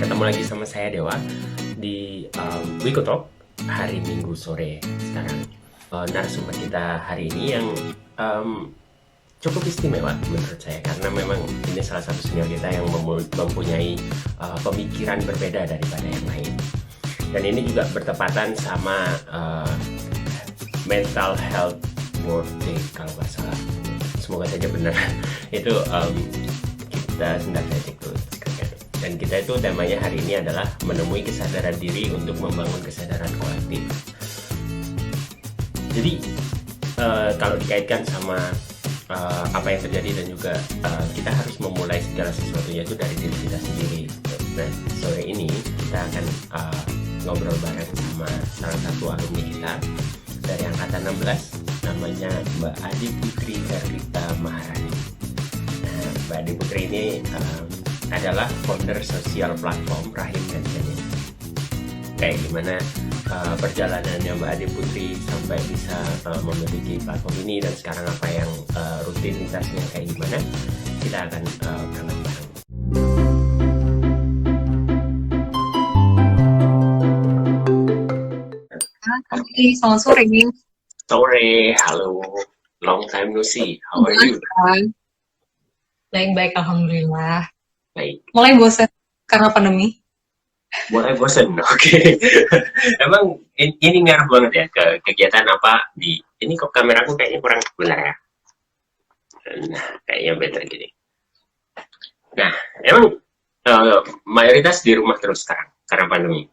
Ketemu lagi sama saya Dewa di Wiko Talk hari Minggu sore sekarang. Narasumber kita hari ini yang um, cukup istimewa menurut saya karena memang ini salah satu senior kita yang mempunyai pemikiran berbeda daripada yang lain. Dan ini juga bertepatan sama Mental Health World Day kalau nggak salah. Semoga saja benar. Itu kita sedang saya cek dulu. Dan kita itu temanya hari ini adalah menemui kesadaran diri untuk membangun kesadaran kolektif. Jadi kalau dikaitkan sama apa yang terjadi dan juga kita harus memulai segala sesuatunya itu dari diri kita sendiri. Nah, sore ini kita akan ngobrol bareng sama salah satu alumni kita dari angkatan 16, namanya Mbak Adi Putri Garlita Maharani. Nah, Mbak Adi Putri ini adalah founder sosial platform Rahim dan Janin. Kayak gimana perjalanannya Mbak Adi Putri sampai bisa memiliki platform ini dan sekarang apa yang rutinitasnya kayak gimana, kita akan berangkat bareng. Hai, selamat sore. Sore, halo, long time no see, how are you? Baik-baik, alhamdulillah. Baik. Mulai bosan karena pandemi. Mulai bosan, oke. Emang ini ngaruh banget ya ke kegiatan apa di ini kok kameraku kayaknya kurang benar ya. Nah, kayaknya better gini. Nah, emang mayoritas di rumah terus sekarang karena pandemi.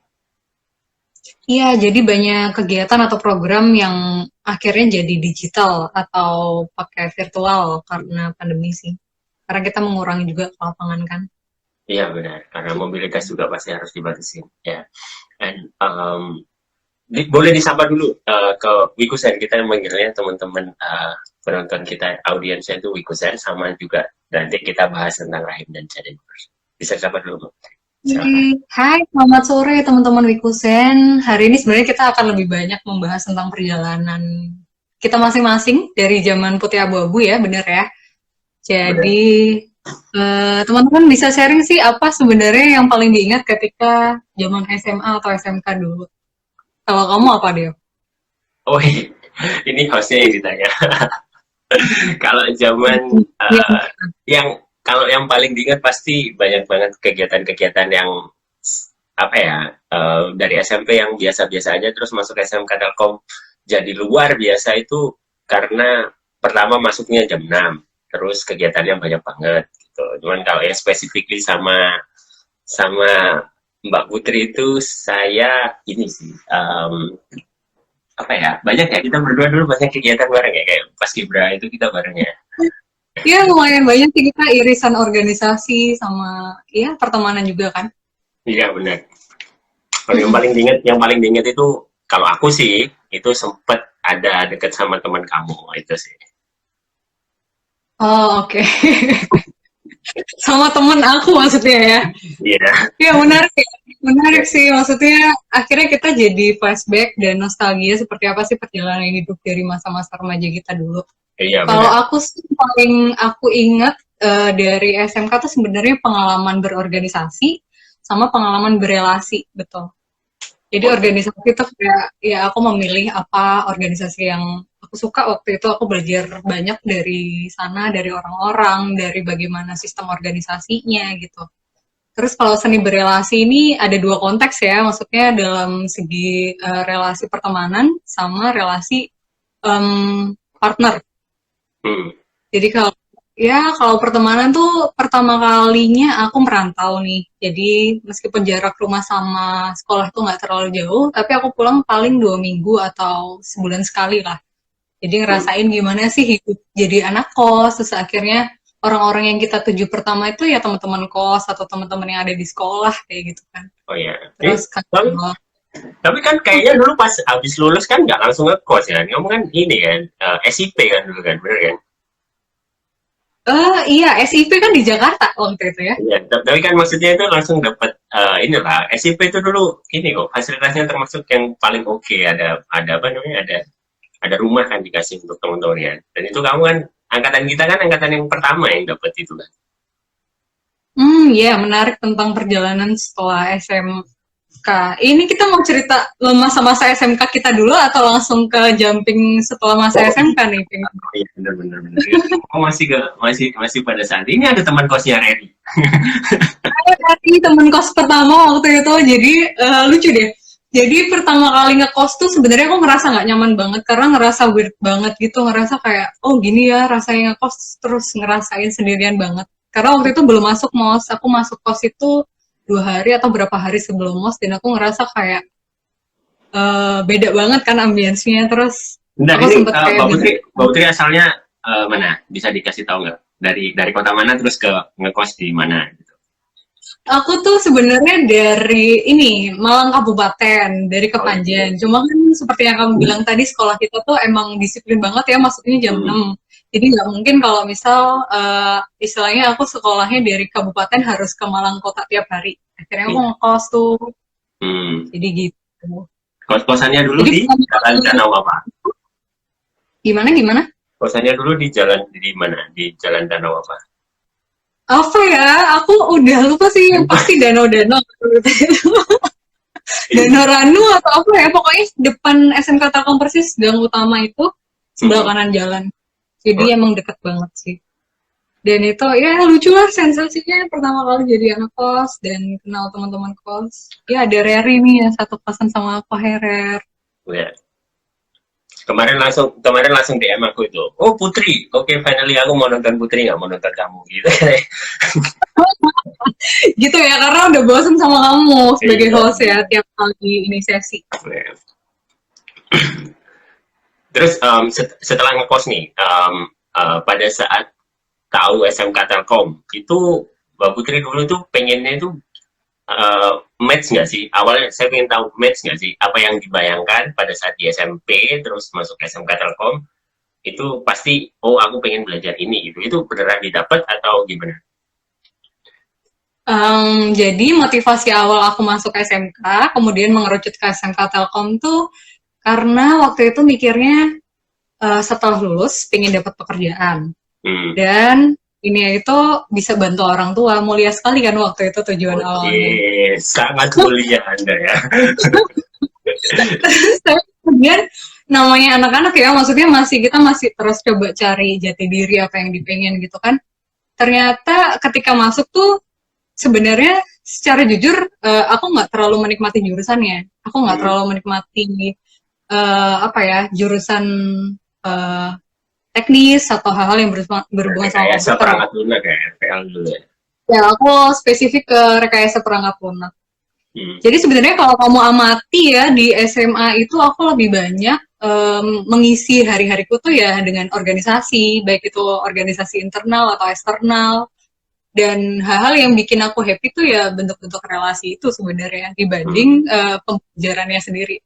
Iya, jadi banyak kegiatan atau program yang akhirnya jadi digital atau pakai virtual karena pandemi sih. Karena kita mengurangi juga ke lapangan kan. Iya benar, karena mobilitas juga pasti harus dibatasin. Ya, dan boleh disapa dulu ke Wikusen, kita manggilnya teman-teman penonton kita, audiensnya itu Wikusen, sama juga nanti kita bahas tentang Rahim dan Janin. Bisa sapa dulu, Mbak. Hai, selamat sore teman-teman Wikusen. Hari ini sebenarnya kita akan lebih banyak membahas tentang perjalanan kita masing-masing dari zaman putih abu-abu ya, benar ya? Jadi teman-teman bisa sharing sih apa sebenarnya yang paling diingat ketika zaman SMA atau SMK dulu. Kalau kamu apa, Deo? Oh, ini hostnya yang ditanya. Kalau zaman kalau yang paling diingat pasti banyak banget kegiatan-kegiatan yang apa ya, dari SMP yang biasa-biasa aja terus masuk SMK Telkom jadi luar biasa itu karena pertama masuknya jam 6, terus kegiatannya banyak banget gitu. Cuman kalau yang spesifikly sama Mbak Putri itu saya ini sih apa ya, banyak ya, kita berdua dulu banyak kegiatan bareng ya, kayak pas Kibra itu kita bareng ya. Iya, lumayan banyak sih kita irisan organisasi sama ya pertemanan juga kan. Iya benar. Kalau yang paling diinget itu kalau aku sih itu sempet ada deket sama teman kamu itu sih. Oh, oke. Sama temen aku maksudnya ya. Iya. Iya, menarik ya. Menarik sih, maksudnya akhirnya kita jadi flashback dan nostalgia seperti apa sih perjalanan hidup dari masa-masa remaja kita dulu. Iya Kalau benar. aku sih paling aku ingat dari SMK tuh sebenarnya pengalaman berorganisasi sama pengalaman berelasi, betul. Jadi organisasi itu kayak ya aku memilih apa organisasi yang aku suka. Waktu itu aku belajar banyak dari sana, dari orang-orang, dari bagaimana sistem organisasinya gitu. Terus kalau seni berelasi ini ada dua konteks ya, maksudnya dalam segi relasi pertemanan sama relasi partner. Jadi kalau pertemanan tuh pertama kalinya aku merantau nih. Jadi meskipun jarak rumah sama sekolah tuh nggak terlalu jauh, tapi aku pulang paling 2 minggu atau sebulan sekali lah. Jadi ngerasain gimana sih hidup jadi anak kos. Terus akhirnya orang-orang yang kita tuju pertama itu ya teman-teman kos atau teman-teman yang ada di sekolah kayak gitu kan. Oh iya. Terus Tapi kan kayaknya dulu pas habis lulus kan nggak langsung ngekos ya. Kamu kan ini kan SIP kan dulu kan, bener kan? iya, SIP kan di Jakarta waktu itu ya. Iya, tapi kan maksudnya itu langsung dapat inilah SIP itu dulu ini kok fasilitasnya termasuk yang paling oke. Ada apa namanya, ada rumah kan dikasih untuk teman-teman ya. Dan itu kamu kan angkatan kita kan angkatan yang pertama yang dapat itu kan. Ya menarik tentang perjalanan setelah SMK. Ini kita mau cerita masa-masa SMK kita dulu atau langsung ke jumping setelah masa Oh SMK nih? iya, benar-benar benar. Oh masih pada saat ini ada teman kosnya Reri. Dari temen kos pertama waktu itu, jadi lucu deh. Jadi pertama kali ngekos tuh sebenarnya aku ngerasa nggak nyaman banget karena ngerasa weird banget gitu, ngerasa kayak oh gini ya rasanya ngekos terus ngerasain sendirian banget. Karena waktu itu belum masuk mos, aku masuk kos itu 2 hari atau berapa hari sebelum mos dan aku ngerasa kayak beda banget kan ambience-nya. Terus Bentar, aku ini sempet kayak Mbak Putri asalnya mana? Bisa dikasih tahu nggak? Dari kota mana terus ke ngekos di mana? Gitu. aku tuh sebenarnya dari ini Malang Kabupaten, dari Oh Kepanjen. gitu. Cuma kan seperti yang kamu bilang tadi sekolah kita tuh emang disiplin banget ya masuknya jam Hmm. 6. Jadi nggak mungkin kalau misal istilahnya aku sekolahnya dari kabupaten harus ke Malang kota tiap hari. Akhirnya aku ngekos tuh. Hmm. Jadi gitu. Kos-kosannya dulu Jadi di Jalan Danau apa? gimana gimana? Kosannya dulu di jalan di mana? Di Jalan Danau apa? Apa ya? Aku udah lupa sih yang pasti danau-danau. Danau Ranu atau apa ya? Pokoknya depan SMK Telkom persis gang utama itu sebelah Hmm. kanan jalan. Jadi Oh, emang deket banget sih. Dan itu ya lucu lah sensasinya pertama kali jadi anak kos dan kenal teman-teman kos. Ya ada Reri nih yang satu kosan sama aku, Herer. ya. Kemarin langsung DM aku itu. Oh Putri, oke finally aku mau nonton Putri nggak mau nonton kamu gitu. Gitu ya, karena udah bosen sama kamu sebagai Iya. host ya tiap kali ini sesi. Terus setelah ngekos nih, pada saat tahu SMK Telkom itu Mbak Putri dulu tuh pengennya itu match nggak sih? Awalnya saya pengen tahu match nggak sih? Apa yang dibayangkan pada saat di SMP terus masuk SMK Telkom itu pasti oh aku pengen belajar ini gitu. Itu beneran didapat atau gimana? Jadi motivasi awal aku masuk SMK, kemudian mengerucut ke SMK Telkom tuh karena waktu itu mikirnya setelah lulus pengen dapat pekerjaan Hmm. dan ini itu bisa bantu orang tua. Mulia sekali kan waktu itu tujuan Oke, awalnya. sangat mulia Anda ya. Kemudian namanya anak-anak ya, maksudnya kita masih terus coba cari jati diri apa yang dipengen gitu kan. Ternyata ketika masuk tuh sebenarnya secara jujur aku nggak terlalu menikmati jurusannya. Aku nggak Hmm. terlalu menikmati apa ya jurusan eh, teknis atau hal-hal yang berhubungan sama Rekayasa komputer ya. perangkat lunak ya, RPL dulu ya. Ya aku spesifik ke rekayasa perangkat lunak. Hmm. Jadi sebenarnya kalau kamu amati ya di SMA itu aku lebih banyak mengisi hari-hariku tuh ya dengan organisasi, baik itu organisasi internal atau eksternal. Dan hal-hal yang bikin aku happy tuh ya bentuk-bentuk relasi itu sebenarnya Hmm. dibanding pembelajarannya sendiri.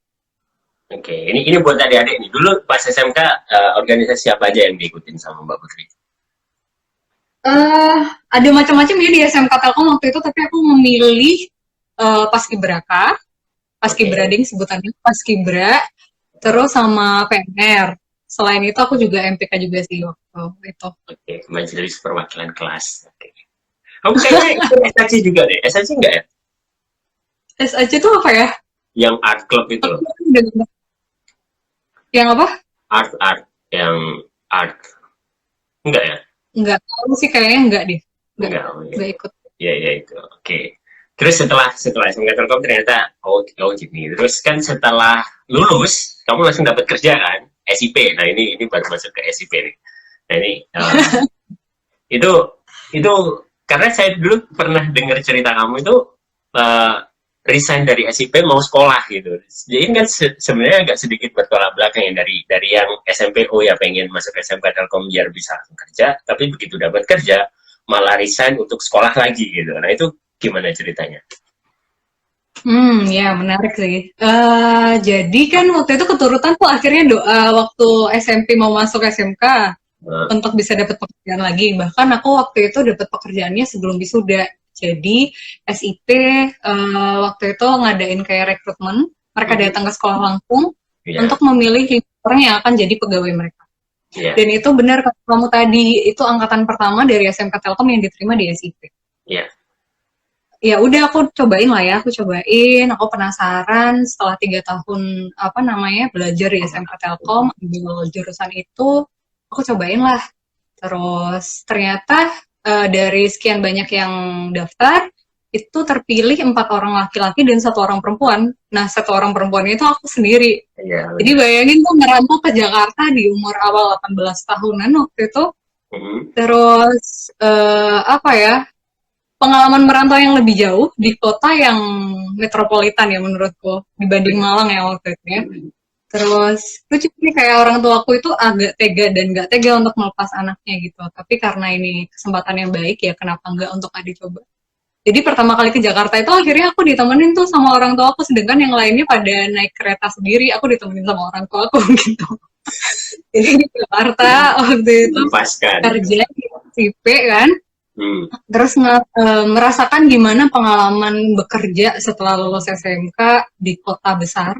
Oke, ini buat adik-adik nih. Dulu pas SMK organisasi apa aja yang diikutin sama Mbak Putri? Ada macam-macam ya di SMK Telkom waktu itu, tapi aku memilih Paskibraka, Oke, Paskibrading sebutannya, Paskibra, terus sama PNR. Selain itu aku juga MPK juga sih waktu itu. oke, majelis perwakilan kelas. Oke. Kamu kayaknya ikut SAC juga deh. SAC enggak ya? SAC itu apa ya? Yang art club itu loh. Yang apa? Art yang art. Enggak ya? Enggak tahu sih, kayaknya enggak deh. Enggak. Oh, iya. Enggak ikut. Ya, ya itu. Oke. Terus setelah SMK Telkom ternyata oh gini. Terus kan setelah lulus kamu langsung dapat kerja kan? SIP. Nah ini baru masuk ke SIP nih. Nah ini itu itu karena saya dulu pernah dengar cerita kamu itu uh, resign dari SIP mau sekolah gitu. Jadi kan sebenarnya agak sedikit bertolak belakang ya dari yang SMPO ya pengen masuk SMK Telkom biar bisa kerja, tapi begitu dapat kerja malah resign untuk sekolah lagi gitu. Nah itu gimana ceritanya? Ya menarik sih. Jadi kan waktu itu keturutan tuh akhirnya doa waktu SMP mau masuk SMK Uh, untuk bisa dapat pekerjaan lagi. Bahkan aku waktu itu dapat pekerjaannya sebelum wisuda. Jadi SIP waktu itu ngadain kayak rekrutmen. Mereka datang ke sekolah langsung ya, untuk memilih orang yang akan jadi pegawai mereka. ya, Dan itu benar kata kamu tadi, itu angkatan pertama dari SMK Telkom yang diterima di SIP. ya. ya udah aku cobain lah ya, aku penasaran setelah 3 tahun apa namanya belajar di SMK Telkom ambil jurusan itu, aku cobain lah. Terus ternyata dari sekian banyak yang daftar itu terpilih 4 orang laki-laki dan 1 orang perempuan. Nah 1 orang perempuan itu aku sendiri. Iya, Jadi bayangin tuh merantau ke Jakarta di umur awal 18 tahunan waktu itu. Terus apa ya, pengalaman merantau yang lebih jauh di kota yang metropolitan ya menurutku dibanding Malang ya waktu itu ya. Terus lucu sih kayak orang tua aku itu agak tega dan nggak tega untuk melepas anaknya gitu. Tapi karena ini kesempatan yang baik ya kenapa nggak untuk dicoba. Jadi pertama kali ke Jakarta itu akhirnya aku ditemenin tuh sama orang tua aku, sedangkan yang lainnya pada naik kereta sendiri, aku ditemenin sama orang tua aku gitu. Jadi di Jakarta waktu itu kerja di SIP kan, terus merasakan gimana pengalaman bekerja setelah lulus SMK di kota besar.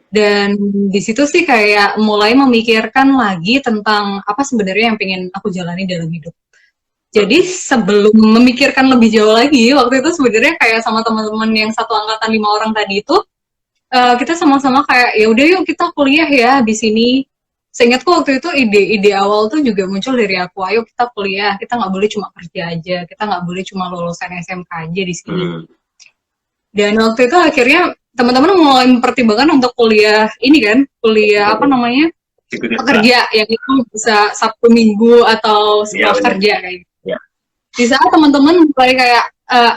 Dan di situ sih kayak mulai memikirkan lagi tentang apa sebenarnya yang pengen aku jalani dalam hidup. Jadi sebelum memikirkan lebih jauh lagi, waktu itu sebenarnya kayak sama teman-teman yang satu angkatan 5 orang tadi itu, kita sama-sama kayak ya udah yuk kita kuliah ya di sini. Seingatku waktu itu ide awal tuh juga muncul dari aku, ayo kita kuliah, kita nggak boleh cuma kerja aja, kita nggak boleh cuma lulusan SMK aja di sini. Dan waktu itu akhirnya teman-teman mulai mempertimbangkan untuk kuliah ini kan, kuliah apa namanya, pekerja yang itu bisa Sabtu Minggu atau setelah kerja kayak gitu. Di saat teman-teman mulai kayak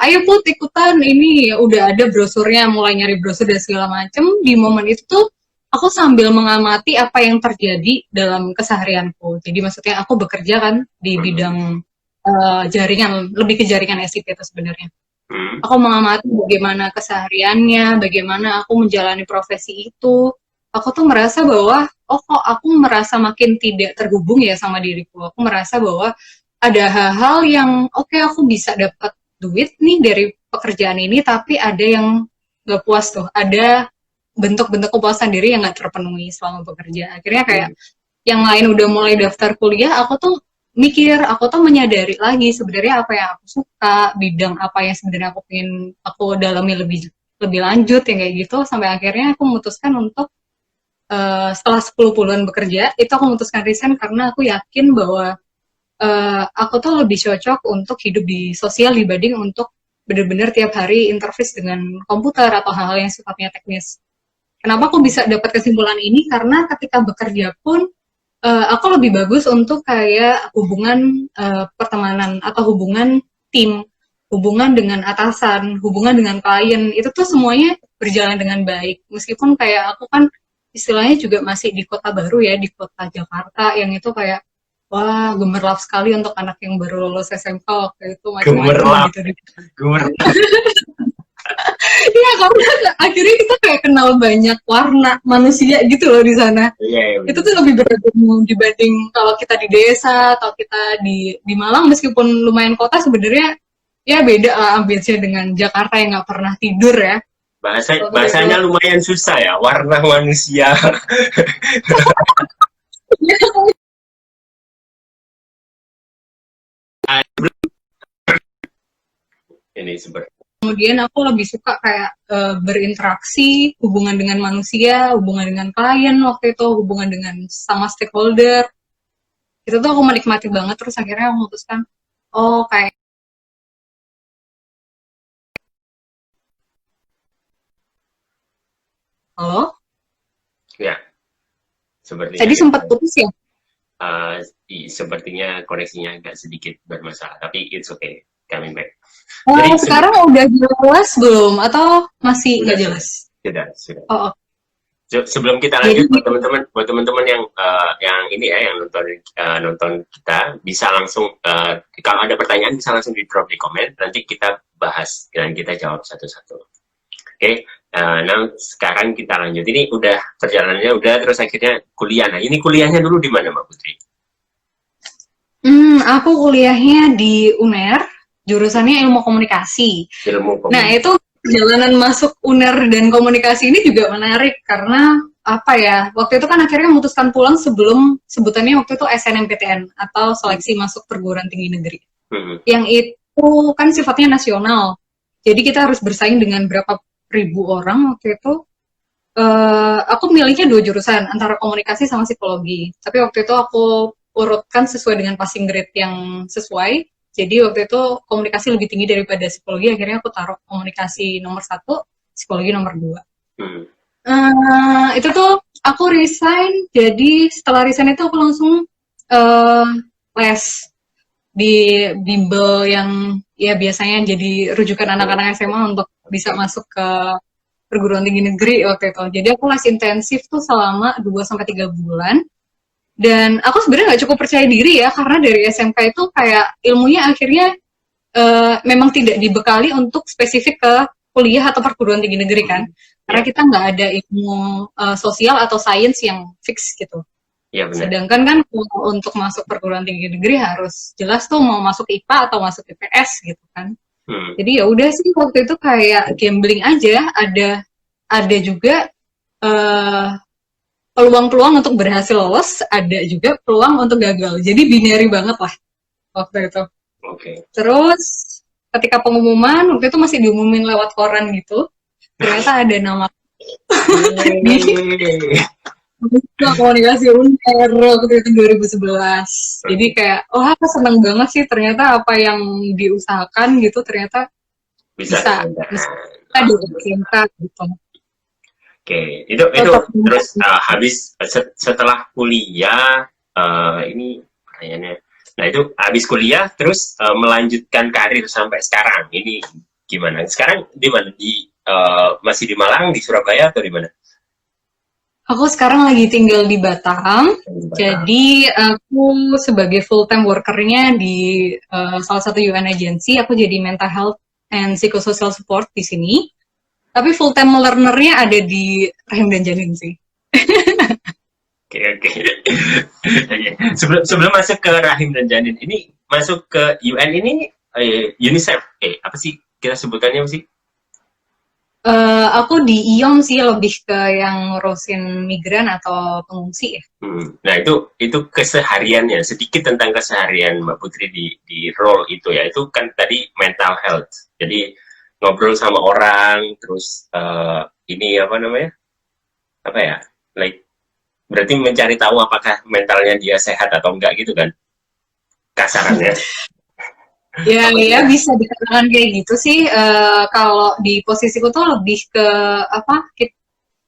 ayo Put ikutan ini, udah ada brosurnya, mulai nyari brosur dan segala macem. Di momen itu tuh aku sambil mengamati apa yang terjadi dalam keseharianku. Jadi maksudnya aku bekerja kan di bidang jaringan, lebih ke jaringan SIP itu sebenarnya. Aku mengamati bagaimana kesehariannya, bagaimana aku menjalani profesi itu. Aku tuh merasa bahwa kok aku merasa makin tidak terhubung ya sama diriku. Aku merasa bahwa ada hal-hal yang oke, aku bisa dapat duit nih dari pekerjaan ini, tapi ada yang gak puas tuh, ada bentuk-bentuk kepuasan diri yang gak terpenuhi selama bekerja. Akhirnya kayak yang lain udah mulai daftar kuliah, aku tuh mikir, aku tuh menyadari lagi sebenarnya apa yang aku suka, bidang apa yang sebenarnya aku pengen aku dalami lebih lanjut yang kayak gitu, sampai akhirnya aku memutuskan untuk setelah 10 bulan bekerja, itu aku memutuskan resign karena aku yakin bahwa aku tuh lebih cocok untuk hidup di sosial dibanding untuk benar-benar tiap hari interface dengan komputer atau hal-hal yang sifatnya teknis. Kenapa aku bisa dapat kesimpulan ini? Karena ketika bekerja pun aku lebih bagus untuk kayak hubungan pertemanan atau hubungan tim, hubungan dengan atasan, hubungan dengan klien, itu tuh semuanya berjalan dengan baik. Meskipun kayak aku kan istilahnya juga masih di kota baru ya, di kota Jakarta yang itu kayak wah, gemerlap sekali untuk anak yang baru lulus SMK waktu itu. Gemerlap gitu. Iya, karena akhirnya kita kayak kenal banyak warna manusia gitu loh di sana. Iya. Itu tuh lebih beragam dibanding kalau kita di desa atau kita di Malang, meskipun lumayan kota sebenarnya ya beda lah ambience dengan Jakarta yang nggak pernah tidur ya. Bahasanya lumayan susah ya, warna manusia. Ini seperti. Kemudian aku lebih suka kayak berinteraksi, hubungan dengan manusia, hubungan dengan klien waktu itu, hubungan dengan sama stakeholder. Itu tuh aku menikmati banget, terus akhirnya aku memutuskan, oh kayak halo? Ya, sepertinya. Tadi sempat putus ya? Sepertinya koneksinya agak sedikit bermasalah, tapi it's okay, coming back. Jadi, sekarang udah jelas belum? Atau masih nggak jelas? Sudah. Oh. Sebelum kita lanjut, buat teman-teman yang ini ya, yang nonton kita, bisa langsung kalau ada pertanyaan bisa langsung di drop di komen, nanti kita bahas dan kita jawab satu-satu. Oke. Nah sekarang kita lanjut. Ini udah perjalanannya udah, terus akhirnya kuliah. Nah ini kuliahnya dulu di mana Mbak Putri? Aku kuliahnya di UNER, jurusannya ilmu komunikasi. Nah itu perjalanan masuk UNER dan komunikasi ini juga menarik karena apa ya? Waktu itu kan akhirnya memutuskan pulang sebelum sebutannya waktu itu SNMPTN atau seleksi masuk perguruan tinggi negeri. Yang itu kan sifatnya nasional. Jadi kita harus bersaing dengan berapa ribu orang waktu itu. Aku milihnya 2 jurusan, antara komunikasi sama psikologi. Tapi waktu itu aku urutkan sesuai dengan passing grade yang sesuai. Jadi waktu itu komunikasi lebih tinggi daripada psikologi, akhirnya aku taruh komunikasi nomor 1, psikologi nomor 2. Itu tuh aku resign, jadi setelah resign itu aku langsung les di bimbel yang ya biasanya jadi rujukan anak-anak SMA untuk bisa masuk ke perguruan tinggi negeri waktu itu. Jadi aku les intensif tuh selama 2-3 bulan. Dan aku sebenarnya nggak cukup percaya diri ya, karena dari SMK itu kayak ilmunya akhirnya memang tidak dibekali untuk spesifik ke kuliah atau perguruan tinggi negeri kan. Karena kita nggak ada ilmu sosial atau sains yang fix gitu. Ya, benar. Sedangkan kan untuk masuk perguruan tinggi negeri harus jelas tuh mau masuk IPA atau masuk IPS gitu kan. Jadi ya udah sih waktu itu kayak gambling aja, ada juga peluang-peluang untuk berhasil lolos, ada juga peluang untuk gagal. Jadi binary banget lah waktu itu. Terus ketika pengumuman, waktu itu masih diumumin lewat koran gitu, ternyata ada nama komunikasi UNER waktu itu 2011. Jadi kayak, aku seneng banget sih ternyata apa yang diusahakan gitu ternyata bisa dipercinta gitu. Oke, itu terus habis setelah kuliah ini pertanyaannya. Nah itu habis kuliah terus melanjutkan karir sampai sekarang. Ini gimana? Sekarang di mana? Masih di Malang, di Surabaya atau di mana? Aku sekarang lagi tinggal di Batam. Jadi aku sebagai full time workernya di salah satu UN agency, aku jadi mental health and psychosocial support di sini. Tapi full time learner-nya ada di Rahim dan Janin sih. Oke. Sebelum masuk ke Rahim dan Janin, ini masuk ke UN ini UNICEF. Apa sih kita sebutannya apa sih? Aku di IOM sih, lebih ke yang ngurusin migran atau pengungsi ya. Nah itu kesehariannya, sedikit tentang keseharian Mbak Putri di role itu ya. Itu kan tadi mental health. Jadi ngobrol sama orang, terus ini apa namanya? Apa ya? Like berarti mencari tahu apakah mentalnya dia sehat atau enggak gitu kan? Kasarannya. Ya bisa dikatakan kayak gitu sih. Kalau di posisiku tuh lebih ke apa?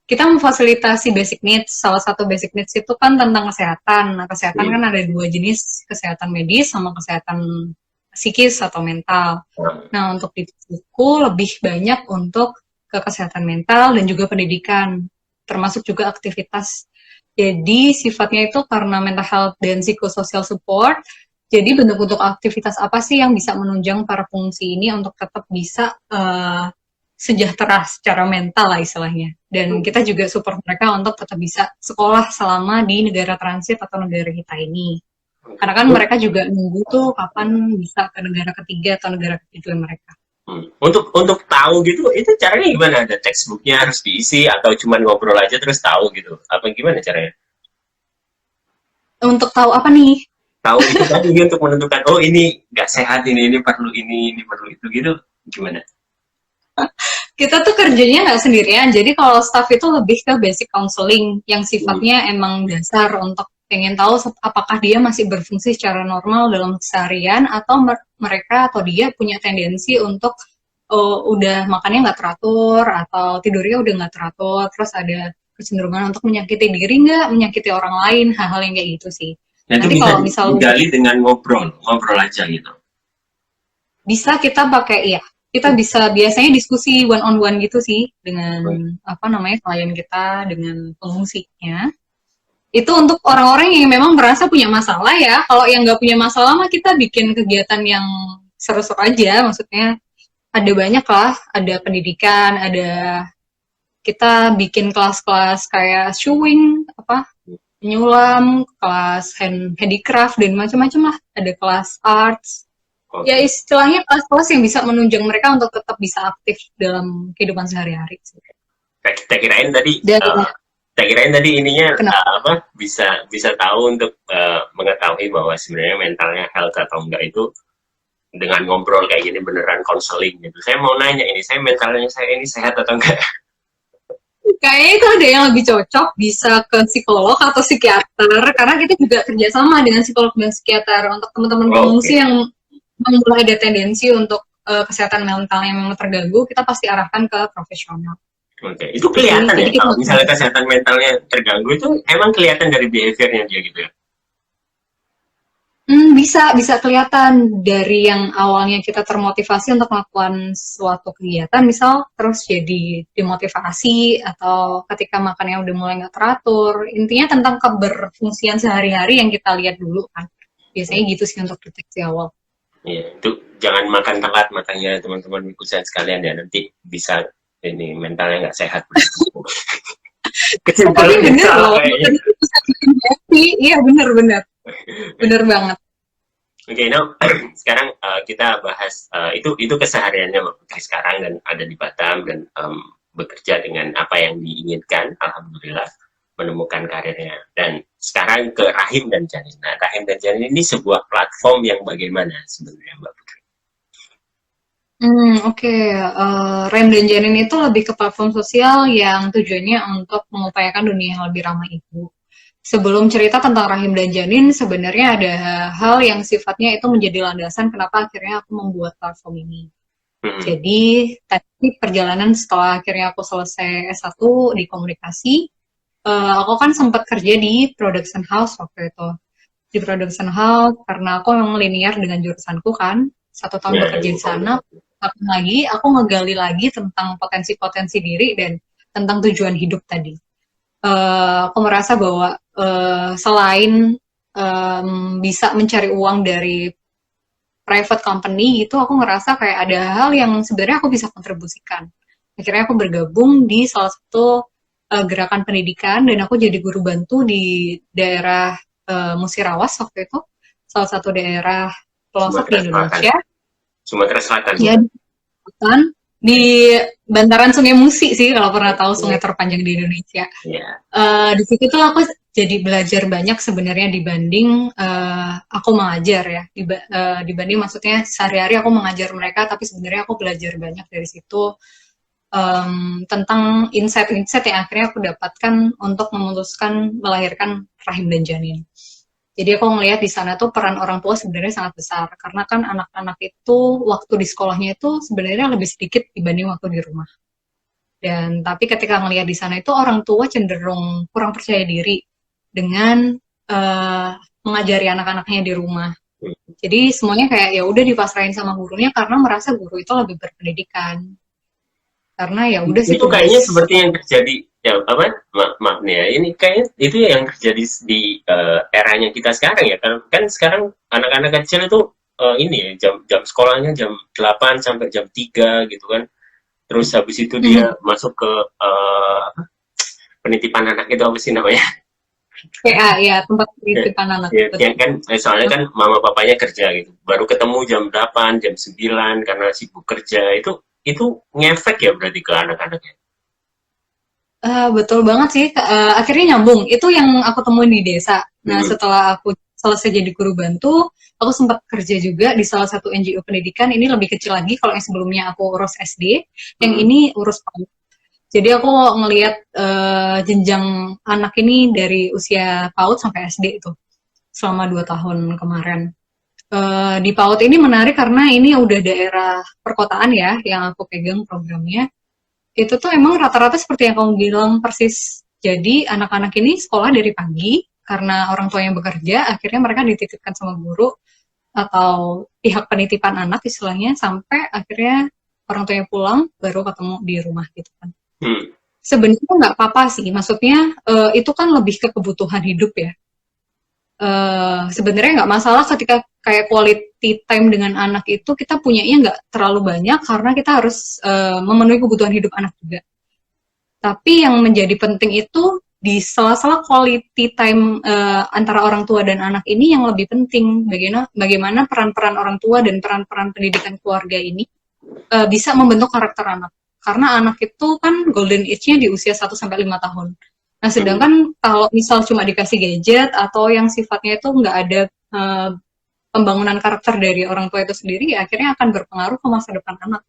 Kita memfasilitasi basic needs. Salah satu basic needs itu kan tentang kesehatan. Nah, kesehatan kan ada 2 jenis, kesehatan medis sama kesehatan psikis atau mental. Nah, untuk di posisiku lebih banyak untuk ke kesehatan mental dan juga pendidikan, termasuk juga aktivitas. Jadi sifatnya itu karena mental health dan psychosocial support. Jadi bentuk-bentuk aktivitas apa sih yang bisa menunjang para pengungsi ini untuk tetap bisa sejahtera secara mental lah istilahnya. Dan kita juga support mereka untuk tetap bisa sekolah selama di negara transit atau negara kita ini. Karena kan mereka juga nunggu tuh kapan bisa ke negara ketiga atau negara ketujuan mereka. Untuk tahu gitu, itu caranya gimana? Ada textbooknya harus diisi atau cuma ngobrol aja terus tahu gitu? Apa gimana caranya? Untuk tahu apa nih? Tahu itu tadi untuk menentukan ini nggak sehat, ini perlu ini perlu itu gitu, gimana? Kita tuh kerjanya nggak sendirian, jadi kalau staff itu lebih ke basic counseling yang sifatnya emang dasar untuk pengen tahu apakah dia masih berfungsi secara normal dalam keseharian atau mereka atau dia punya tendensi untuk udah makannya nggak teratur atau tidurnya udah nggak teratur, terus ada kecenderungan untuk menyakiti diri nggak, menyakiti orang lain, hal-hal yang kayak gitu sih. Nah, nanti kalau misal digali dengan ngobrol aja gitu. Bisa kita pakai kita bisa biasanya diskusi one on one gitu sih dengan klien kita, dengan pengungsinya. Itu untuk orang-orang yang memang merasa punya masalah ya. Kalau yang nggak punya masalah mah kita bikin kegiatan yang seru-seru aja. Maksudnya ada banyak lah, ada pendidikan, ada kita bikin kelas-kelas kayak sewing, nyulam, kelas handicraft dan macam-macam lah. Ada kelas arts. Ya istilahnya kelas-kelas yang bisa menunjang mereka untuk tetap bisa aktif dalam kehidupan sehari-hari. Kita kirain tadi ininya bisa tahu untuk mengetahui bahwa sebenarnya mentalnya health atau enggak itu dengan ngobrol kayak gini beneran konseling gitu. Saya mau nanya ini, saya mentalnya saya ini sehat atau enggak? Kayaknya itu ada yang lebih cocok bisa ke psikolog atau psikiater karena kita juga kerjasama dengan psikolog dan psikiater untuk teman-teman pengungsi Oke. yang mulai ada tendensi untuk kesehatan mentalnya memang terganggu, kita pasti arahkan ke profesional. Oke, itu Itu sih, kelihatan ya jadi kita kalau misalnya kesehatan mentalnya terganggu itu emang kelihatan dari behaviornya dia gitu ya. bisa kelihatan dari yang awalnya kita termotivasi untuk melakukan suatu kegiatan, misal terus jadi demotivasi atau ketika makannya udah mulai nggak teratur. Intinya tentang keberfungsian sehari-hari yang kita lihat dulu kan. Biasanya gitu sih untuk deteksi awal. Iya, itu jangan makan telat makanya teman-teman ikutan sekalian ya nanti bisa ini mentalnya nggak sehat. Tapi Kesimpulannya bener salah loh, kayaknya. makan itu bisa bikin happy. Iya bener-bener, bener banget. Oke, now sekarang kita bahas itu kesehariannya Mbak Putri sekarang dan ada di Batam dan bekerja dengan apa yang diinginkan, alhamdulillah menemukan karirnya. Dan sekarang ke Rahim dan Janin. Nah, Rahim dan Janin ini sebuah platform yang bagaimana sebenarnya Mbak Putri? Oke. Rem dan Janin itu lebih ke platform sosial yang tujuannya untuk mengupayakan dunia yang lebih ramah ibu. Sebelum cerita tentang rahim dan janin, sebenarnya ada hal yang sifatnya itu menjadi landasan kenapa akhirnya aku membuat platform ini. Hmm. Jadi, tadi perjalanan setelah akhirnya aku selesai S1 di komunikasi, aku kan sempat kerja di production house waktu itu. Di production house, karena aku memang linear dengan jurusanku kan, 1 tahun Ya, bekerja ilmu di sana, komunikasi. aku ngegali lagi tentang potensi-potensi diri dan tentang tujuan hidup tadi. Aku merasa bahwa selain bisa mencari uang dari private company gitu, aku ngerasa kayak ada hal yang sebenarnya aku bisa kontribusikan. Akhirnya aku bergabung di salah satu gerakan pendidikan dan aku jadi guru bantu di daerah Musirawas waktu itu, salah satu daerah pelosok di Sumatera Selatan. Indonesia. Sumatera Selatan Ya, bukan? kan di bantaran Sungai Musi sih kalau pernah tahu sungai terpanjang di Indonesia. Ya. Di situ tuh aku jadi belajar banyak sebenarnya dibanding aku mengajar ya. Dibanding maksudnya sehari-hari aku mengajar mereka, tapi sebenarnya aku belajar banyak dari situ tentang insight-insight yang akhirnya aku dapatkan untuk memutuskan melahirkan rahim dan janin. Jadi aku ngelihat di sana tuh peran orang tua sebenarnya sangat besar karena kan anak-anak itu waktu di sekolahnya itu sebenarnya lebih sedikit dibanding waktu di rumah. Dan tapi ketika ngelihat di sana itu orang tua cenderung kurang percaya diri dengan uh, mengajari anak-anaknya di rumah. Jadi semuanya kayak ya udah dipasrahin sama gurunya karena merasa guru itu lebih berpendidikan. Karena ya udah sih Itu tugas. kayaknya seperti yang terjadi ya apa maaf nih ya ini kayaknya itu yang terjadi di eranya kita sekarang ya kan sekarang anak-anak kecil itu ini ya jam sekolahnya jam 8 sampai jam 3 gitu kan terus habis itu dia masuk ke penitipan anak itu apa sih namanya PA ya, tempat penitipan anak. ya, Betul. kan soalnya kan mama papanya kerja gitu baru ketemu jam 8 jam 9 karena sibuk kerja itu ngefek ya berarti ke anak-anaknya. Betul banget sih. Akhirnya nyambung. Itu yang aku temuin di desa. Nah, Hmm. setelah aku selesai jadi guru bantu, aku sempat kerja juga di salah satu NGO pendidikan. Ini lebih kecil lagi kalau yang sebelumnya aku urus SD, yang Hmm. ini urus PAUD. Jadi aku ngelihat jenjang anak ini dari usia PAUD sampai SD itu selama 2 tahun kemarin. Di PAUD ini menarik karena ini udah daerah perkotaan ya yang aku pegang programnya. Itu tuh emang rata-rata seperti yang kamu bilang persis. Jadi anak-anak ini sekolah dari pagi karena orang tua yang bekerja, akhirnya mereka dititipkan sama guru atau pihak penitipan anak istilahnya sampai akhirnya orang tuanya pulang baru ketemu di rumah gitu kan. Hmm. Sebenarnya nggak apa-apa sih, maksudnya itu kan lebih ke kebutuhan hidup ya. Sebenarnya nggak masalah ketika kayak quality time dengan anak itu kita punyanya nggak terlalu banyak karena kita harus memenuhi kebutuhan hidup anak juga. Tapi yang menjadi penting itu di sela-sela quality time antara orang tua dan anak ini yang lebih penting bagaimana peran-peran orang tua dan peran-peran pendidikan keluarga ini bisa membentuk karakter anak. Karena anak itu kan golden age-nya di usia 1 sampai 5 tahun. Nah, sedangkan kalau misal cuma dikasih gadget atau yang sifatnya itu nggak ada pembangunan karakter dari orang tua itu sendiri, ya akhirnya akan berpengaruh ke masa depan anak.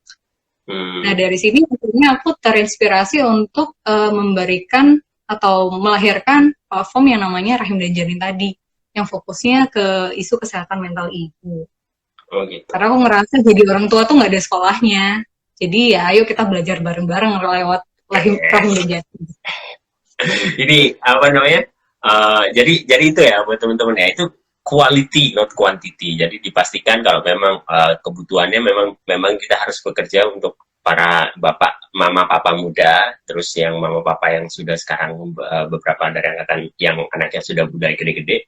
Nah, dari sini akhirnya aku terinspirasi untuk memberikan atau melahirkan platform yang namanya Rahim dan Janin tadi, yang fokusnya ke isu kesehatan mental ibu. Oh gitu. Karena aku ngerasa jadi orang tua tuh nggak ada sekolahnya. Jadi ya ayo kita belajar bareng-bareng lewat Rahim dan Janin. Ini apa namanya? Jadi itu ya buat teman-teman ya, itu quality not quantity. Jadi dipastikan kalau memang kebutuhannya memang kita harus bekerja untuk para bapak, mama, papa muda, terus yang mama, papa yang sudah sekarang beberapa dari angkatan yang anaknya sudah mulai gede-gede,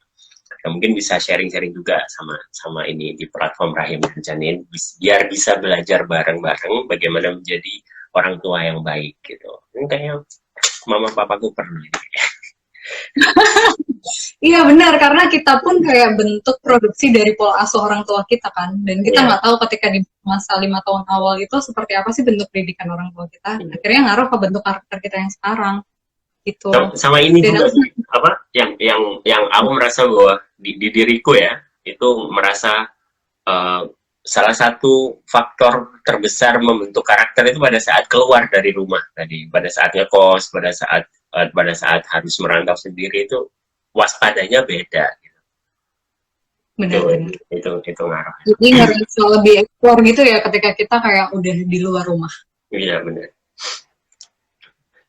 ya mungkin bisa sharing-sharing juga sama ini di platform Rahim dan Janin, biar bisa belajar bareng-bareng bagaimana menjadi orang tua yang baik gitu. Ini kayak mama papaku pernah. Iya benar, karena kita pun kayak bentuk produksi dari pola asuh orang tua kita kan, dan kita nggak tahu ketika di masa 5 tahun awal itu seperti apa sih bentuk pendidikan orang tua kita, akhirnya ngaruh ke bentuk karakter kita yang sekarang gitu. Sama ini dan juga apa yang aku merasa bahwa di diriku ya itu merasa salah satu faktor terbesar membentuk karakter itu pada saat keluar dari rumah tadi, pada saat ngekos, pada saat harus merantau sendiri, itu waspadanya beda. Benar-benar. Itu ngaruh. Jadi ngerasa lebih eksplor gitu ya ketika kita kayak udah di luar rumah. Iya benar.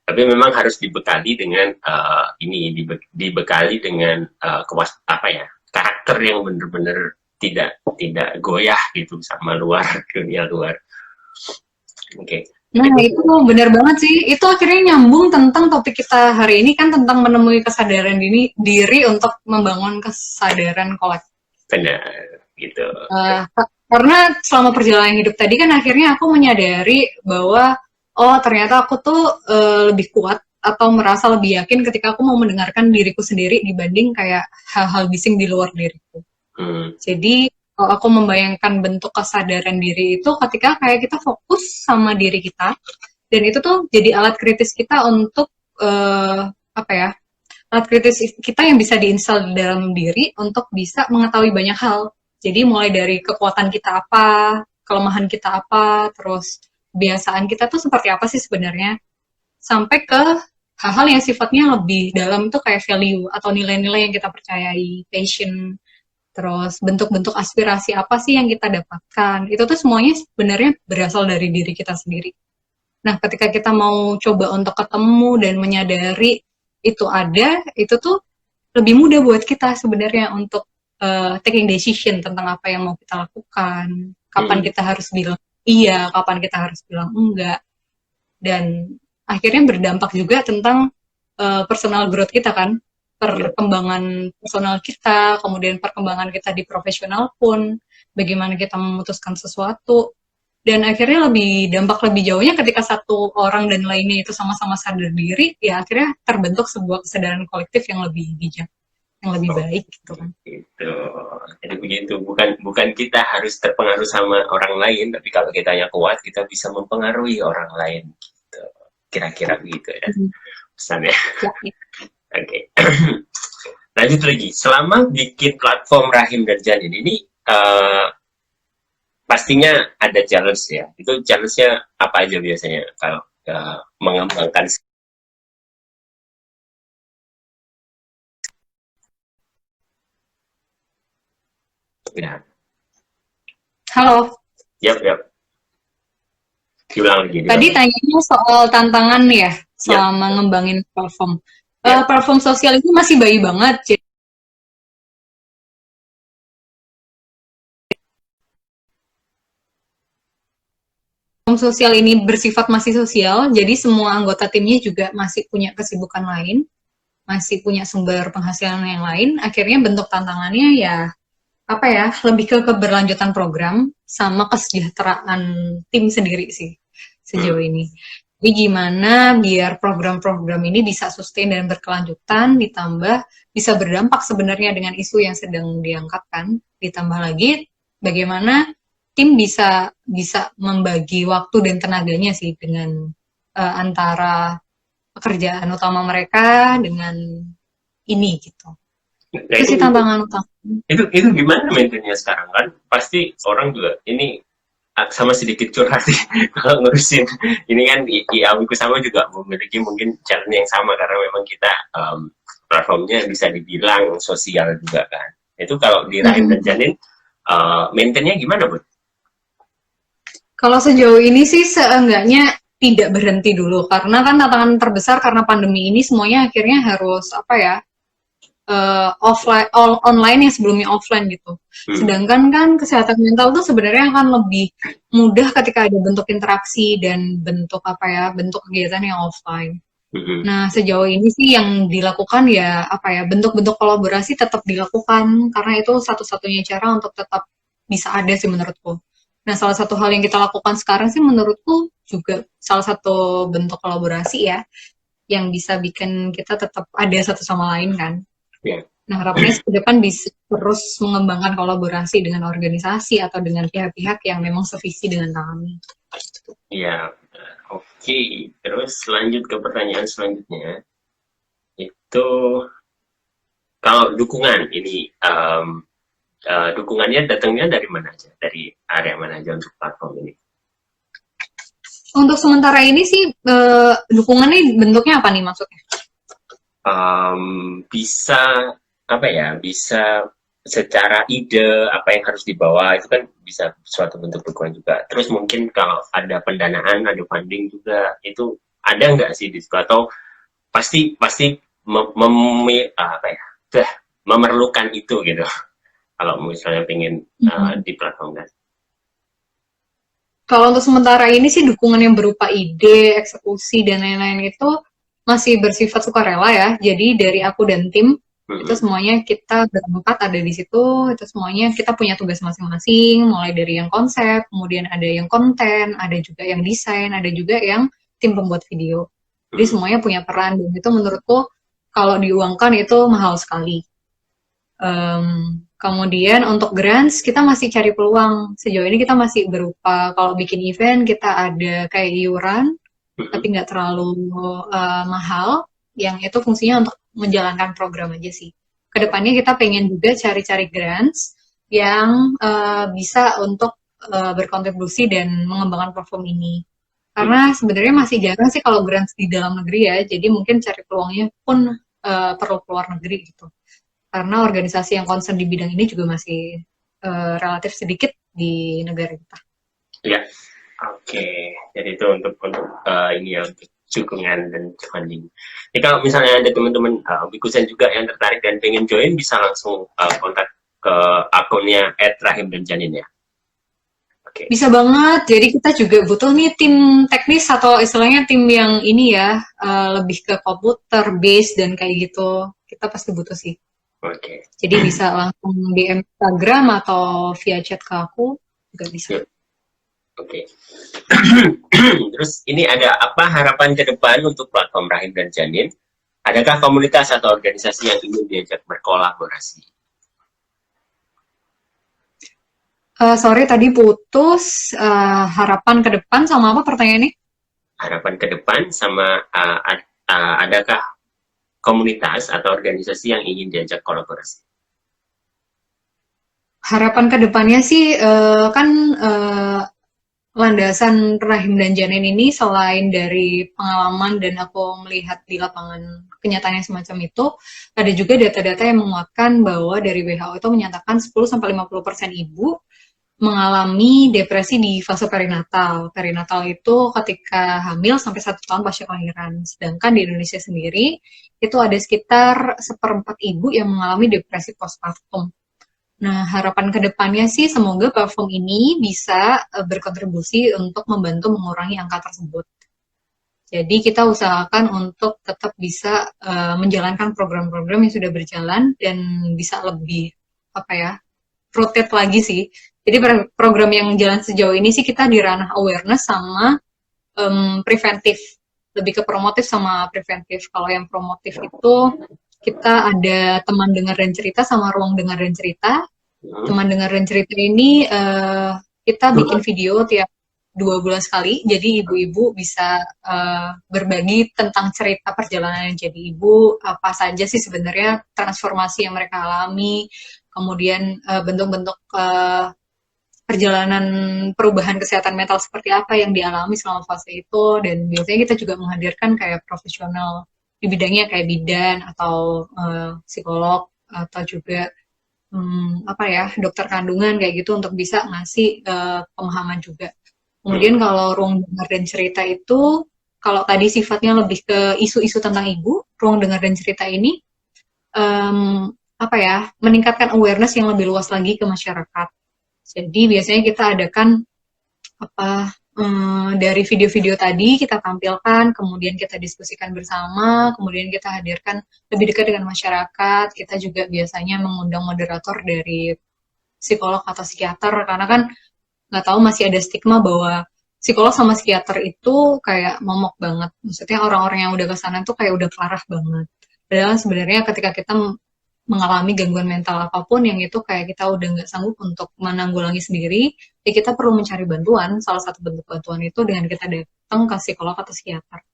Tapi memang harus dibekali dengan dibekali dengan karakter yang benar-benar tidak goyah gitu sama dunia luar. Oke. Nah itu benar banget sih. Itu akhirnya nyambung tentang topik kita hari ini kan, tentang menemui kesadaran diri untuk membangun kesadaran kolektif. Benar gitu. Karena selama perjalanan hidup tadi kan akhirnya aku menyadari bahwa ternyata aku tuh lebih kuat atau merasa lebih yakin ketika aku mau mendengarkan diriku sendiri dibanding kayak hal-hal bising di luar diriku. Jadi kalau aku membayangkan bentuk kesadaran diri itu ketika kayak kita fokus sama diri kita, dan itu tuh jadi alat kritis kita untuk alat kritis kita yang bisa diinstal di dalam diri untuk bisa mengetahui banyak hal. Jadi mulai dari kekuatan kita apa, kelemahan kita apa, terus kebiasaan kita tuh seperti apa sih sebenarnya, sampai ke hal-hal yang sifatnya lebih dalam itu kayak value atau nilai-nilai yang kita percayai, passion, terus bentuk-bentuk aspirasi apa sih yang kita dapatkan. Itu tuh semuanya sebenarnya berasal dari diri kita sendiri. Nah, ketika kita mau coba untuk ketemu dan menyadari itu ada, itu tuh lebih mudah buat kita sebenarnya untuk taking decision tentang apa yang mau kita lakukan, kapan kita harus bilang iya, kapan kita harus bilang enggak, dan akhirnya berdampak juga tentang personal growth kita kan, perkembangan personal kita, kemudian perkembangan kita di profesional pun, bagaimana kita memutuskan sesuatu, dan akhirnya dampak lebih jauhnya ketika satu orang dan lainnya itu sama-sama sadar diri, ya akhirnya terbentuk sebuah kesadaran kolektif yang lebih bijak, yang lebih baik gitu kan. Gitu. Jadi begitu, bukan kita harus terpengaruh sama orang lain, tapi kalau kitanya kuat, kita bisa mempengaruhi orang lain. Gitu. Kira-kira begitu ya pesannya. Oke. Lanjut lagi. Selama bikin platform Rahim dan Janin ini, pastinya ada challenge ya. Itu challenge-nya apa aja biasanya kalau mengembangkan? Ya. Halo. Yap. Diulang lagi. Tadi tanyanya soal tantangan ya selama ngembangin platform. Platform sosial itu masih bayi banget. Platform sosial ini bersifat masih sosial, jadi semua anggota timnya juga masih punya kesibukan lain, masih punya sumber penghasilan yang lain. Akhirnya bentuk tantangannya ya lebih ke keberlanjutan program sama kesejahteraan tim sendiri sih sejauh ini. Jadi gimana biar program-program ini bisa sustain dan berkelanjutan, ditambah bisa berdampak sebenarnya dengan isu yang sedang diangkatkan, ditambah lagi bagaimana tim bisa membagi waktu dan tenaganya sih dengan antara pekerjaan utama mereka dengan ini gitu. Nah Itu sih tantangan utama. itu gimana maintainnya sekarang kan? Pasti orang juga ini sama sedikit curhat sih kalau ngurusin ini kan Amiku sama juga memiliki mungkin challenge yang sama karena memang kita platformnya bisa dibilang sosial juga kan. Itu kalau di Rahim dan Mm-mm. Janin maintainnya gimana Bu? Kalau sejauh ini sih seenggaknya tidak berhenti dulu karena kan tantangan terbesar karena pandemi ini semuanya akhirnya harus apa ya, offline online yang sebelumnya offline gitu. Hmm. Sedangkan kan kesehatan mental tuh sebenarnya akan lebih mudah ketika ada bentuk interaksi dan bentuk apa ya, bentuk kegiatan yang offline. Hmm. Nah, sejauh ini sih yang dilakukan ya apa ya, bentuk-bentuk kolaborasi tetap dilakukan karena itu satu-satunya cara untuk tetap bisa ada sih menurutku. Nah, salah satu hal yang kita lakukan sekarang sih menurutku juga salah satu bentuk kolaborasi ya yang bisa bikin kita tetap ada satu sama lain kan. Ya. Nah, harapannya ke depan bisa terus mengembangkan kolaborasi dengan organisasi atau dengan pihak-pihak yang memang sevisi dengan kami. Ya, oke. Terus lanjut ke pertanyaan selanjutnya. Itu kalau dukungan ini dukungannya datangnya dari mana aja? Dari area mana aja untuk platform ini? Untuk sementara ini sih dukungannya bentuknya apa nih maksudnya? Bisa apa ya? Bisa secara ide apa yang harus dibawa itu kan bisa suatu bentuk dukungan juga. Terus mungkin kalau ada pendanaan, ada funding juga itu ada nggak sih di situ atau pasti pasti apa ya? Memerlukan itu gitu. Kalau misalnya pengen di platform kan. Kalau untuk sementara ini sih dukungan yang berupa ide, eksekusi, dan lain-lain itu masih bersifat sukarela ya. Jadi dari aku dan tim, itu Mm-hmm. semuanya kita berempat ada di situ, itu semuanya kita punya tugas masing-masing, mulai dari yang konsep, kemudian ada yang konten, ada juga yang desain, ada juga yang tim pembuat video. Jadi Mm-hmm. semuanya punya peran, dan itu menurutku kalau diuangkan itu mahal sekali. Kemudian untuk grants kita masih cari peluang. Sejauh ini kita masih berupa kalau bikin event kita ada kayak iuran, tapi Mm-hmm. nggak terlalu mahal. Yang itu fungsinya untuk menjalankan program aja sih. Kedepannya kita pengen juga cari-cari grants yang bisa untuk berkontribusi dan mengembangkan platform ini. Karena sebenarnya masih jarang sih kalau grants di dalam negeri ya, jadi mungkin cari peluangnya pun perlu keluar negeri gitu karena organisasi yang concern di bidang ini juga masih relatif sedikit di negara kita. Ya, oke. Jadi itu untuk ini ya untuk dukungan dan funding. Jadi kalau misalnya ada teman-teman Bikusen juga yang tertarik dan pengen join bisa langsung kontak ke akunnya @rahim dan janin ya. Oke. Bisa banget, jadi kita juga butuh nih tim teknis atau istilahnya tim yang ini ya, lebih ke komputer, base, dan kayak gitu. Kita pasti butuh sih. Oke. Jadi bisa langsung DM Instagram atau via chat ke aku, juga bisa. Yuk. Oke. Terus ini ada apa harapan ke depan untuk platform Rahim dan Janin? Adakah komunitas atau organisasi yang ingin diajak berkolaborasi? Sorry tadi putus, harapan ke depan sama apa pertanyaannya? Harapan ke depan sama adakah komunitas atau organisasi yang ingin diajak kolaborasi? Harapan ke depannya sih kan landasan Rahim dan Janin ini selain dari pengalaman dan aku melihat di lapangan kenyataannya semacam itu, ada juga data-data yang menguatkan bahwa dari WHO itu menyatakan 10-50% ibu mengalami depresi di fase perinatal. Perinatal itu ketika hamil sampai 1 tahun pasca kelahiran. Sedangkan di Indonesia sendiri itu ada sekitar 1/4 ibu yang mengalami depresi postpartum. Nah, harapan kedepannya sih semoga platform ini bisa berkontribusi untuk membantu mengurangi angka tersebut. Jadi kita usahakan untuk tetap bisa menjalankan program-program yang sudah berjalan dan bisa lebih apa ya, rotate lagi sih. Jadi program yang jalan sejauh ini sih kita di ranah awareness sama preventif, lebih ke promotif sama preventif. Kalau yang promotif itu kita ada teman dengar dan cerita sama ruang dengar dan cerita. Teman dengar dan cerita ini kita bikin video tiap 2 bulan sekali. Jadi ibu-ibu bisa berbagi tentang cerita perjalanan jadi ibu, apa saja sih sebenarnya transformasi yang mereka alami, kemudian bentuk-bentuk perjalanan perubahan kesehatan mental seperti apa yang dialami selama fase itu. Dan biasanya kita juga menghadirkan kayak profesional di bidangnya kayak bidan atau psikolog atau juga apa ya, dokter kandungan kayak gitu untuk bisa ngasih pemahaman juga. Kemudian kalau ruang dengar dan cerita itu, kalau tadi sifatnya lebih ke isu-isu tentang ibu, ruang dengar dan cerita ini apa ya, meningkatkan awareness yang lebih luas lagi ke masyarakat. Jadi biasanya kita adakan apa dari video-video tadi kita tampilkan, kemudian kita diskusikan bersama, kemudian kita hadirkan lebih dekat dengan masyarakat. Kita juga biasanya mengundang moderator dari psikolog atau psikiater, karena kan nggak tahu masih ada stigma bahwa psikolog sama psikiater itu kayak momok banget. Maksudnya orang-orang yang udah kesana tuh kayak udah parah banget. Padahal sebenarnya ketika kita mengalami gangguan mental apapun yang itu kayak kita udah nggak sanggup untuk menanggulangi sendiri, ya kita perlu mencari bantuan. Salah satu bentuk bantuan itu dengan kita datang ke psikolog atau psikiater.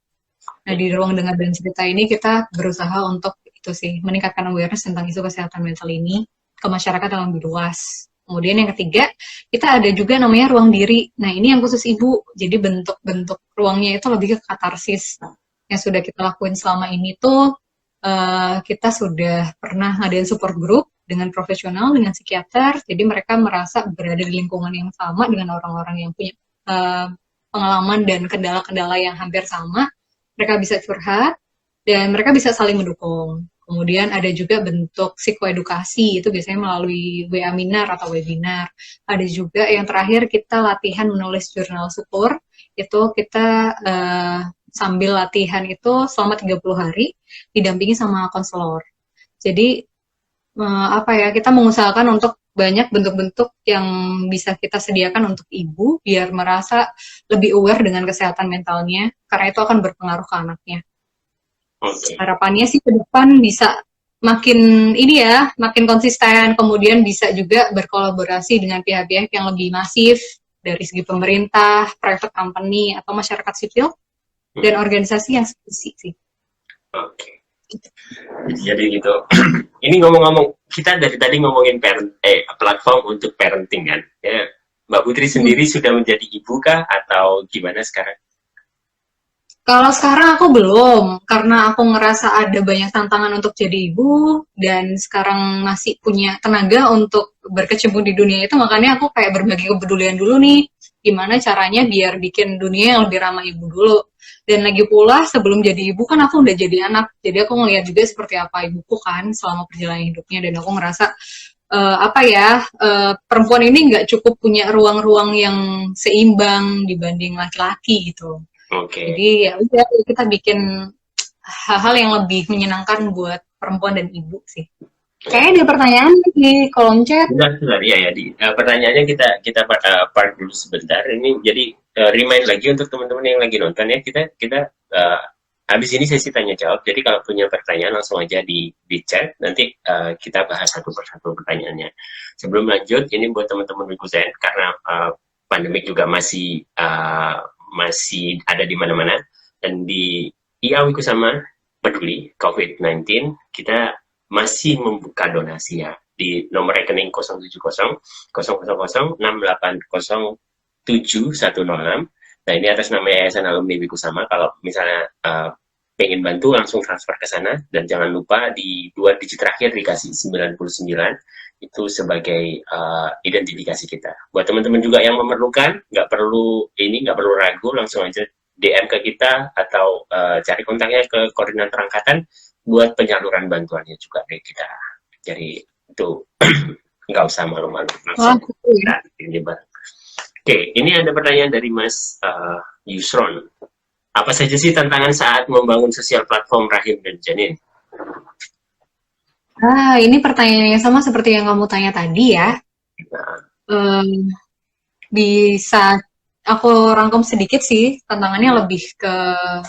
Nah, di ruang dengar dan cerita ini kita berusaha untuk itu sih, meningkatkan awareness tentang isu kesehatan mental ini ke masyarakat yang lebih luas. Kemudian yang ketiga, kita ada juga namanya ruang diri. Nah, ini yang khusus ibu. Jadi bentuk-bentuk ruangnya itu lebih ke katarsis. Yang sudah kita lakuin selama ini tuh kita sudah pernah ngadain support group dengan profesional, dengan psikiater, jadi mereka merasa berada di lingkungan yang sama dengan orang-orang yang punya pengalaman dan kendala-kendala yang hampir sama. Mereka bisa curhat dan mereka bisa saling mendukung. Kemudian ada juga bentuk psikoedukasi, itu biasanya melalui WA Minar atau webinar. Ada juga yang terakhir kita latihan menulis jurnal syukur, itu kita sambil latihan itu selama 30 hari didampingi sama konselor. Jadi apa ya, kita mengusahakan untuk banyak bentuk-bentuk yang bisa kita sediakan untuk ibu biar merasa lebih aware dengan kesehatan mentalnya, karena itu akan berpengaruh ke anaknya. Oke. Harapannya sih ke depan bisa makin ini ya, makin konsisten, kemudian bisa juga berkolaborasi dengan pihak-pihak yang lebih masif dari segi pemerintah, private company, atau masyarakat sipil, dan organisasi yang spesifik sih. Oke. Jadi gitu. Ini ngomong-ngomong, kita dari tadi ngomongin platform untuk parenting kan. Ya, Mbak Putri sendiri sudah menjadi ibu kah atau gimana sekarang? Kalau sekarang aku belum, karena aku ngerasa ada banyak tantangan untuk jadi ibu, dan sekarang masih punya tenaga untuk berkecimpung di dunia itu, makanya aku kayak berbagi kepedulian dulu nih, gimana caranya biar bikin dunia yang lebih ramah ibu dulu. Dan lagi pula sebelum jadi ibu kan aku udah jadi anak, jadi aku ngeliat juga seperti apa ibuku kan selama perjalanan hidupnya, dan aku ngerasa perempuan ini nggak cukup punya ruang-ruang yang seimbang dibanding laki-laki gitu. Oke. Jadi ya udah kita bikin hal-hal yang lebih menyenangkan buat perempuan dan ibu sih. Kayaknya ada pertanyaan di kolom chat. Benar, ya. Pertanyaannya kita park dulu sebentar. Ini jadi remind lagi untuk teman-teman yang lagi nonton ya. Kita habis ini sesi tanya jawab. Jadi kalau punya pertanyaan langsung aja di chat. Nanti kita bahas satu persatu pertanyaannya. Sebelum lanjut, ini buat teman-teman Wikusen karena pandemik juga masih ada di mana-mana, dan di IA Wikusama Peduli COVID-19 kita masih membuka donasi ya di nomor rekening 070 000 680 7106. Nah, ini atas nama Yayasan Alumni Wikusama. Kalau misalnya pengen bantu langsung transfer ke sana, dan jangan lupa di 2 digit terakhir dikasih 99 itu sebagai identifikasi kita. Buat teman-teman juga yang memerlukan, nggak perlu ragu, langsung aja DM ke kita atau cari kontaknya ke koordinator angkatan buat penyaluran bantuannya juga dari kita. Jadi itu nggak usah malu-malu, langsung ini bareng. Oke, ini ada pertanyaan dari Mas Yusron. Apa saja sih tantangan saat membangun sosial platform rahim dan janin? Ini pertanyaannya sama seperti yang kamu tanya tadi ya. Bisa aku rangkum sedikit sih, tantangannya lebih ke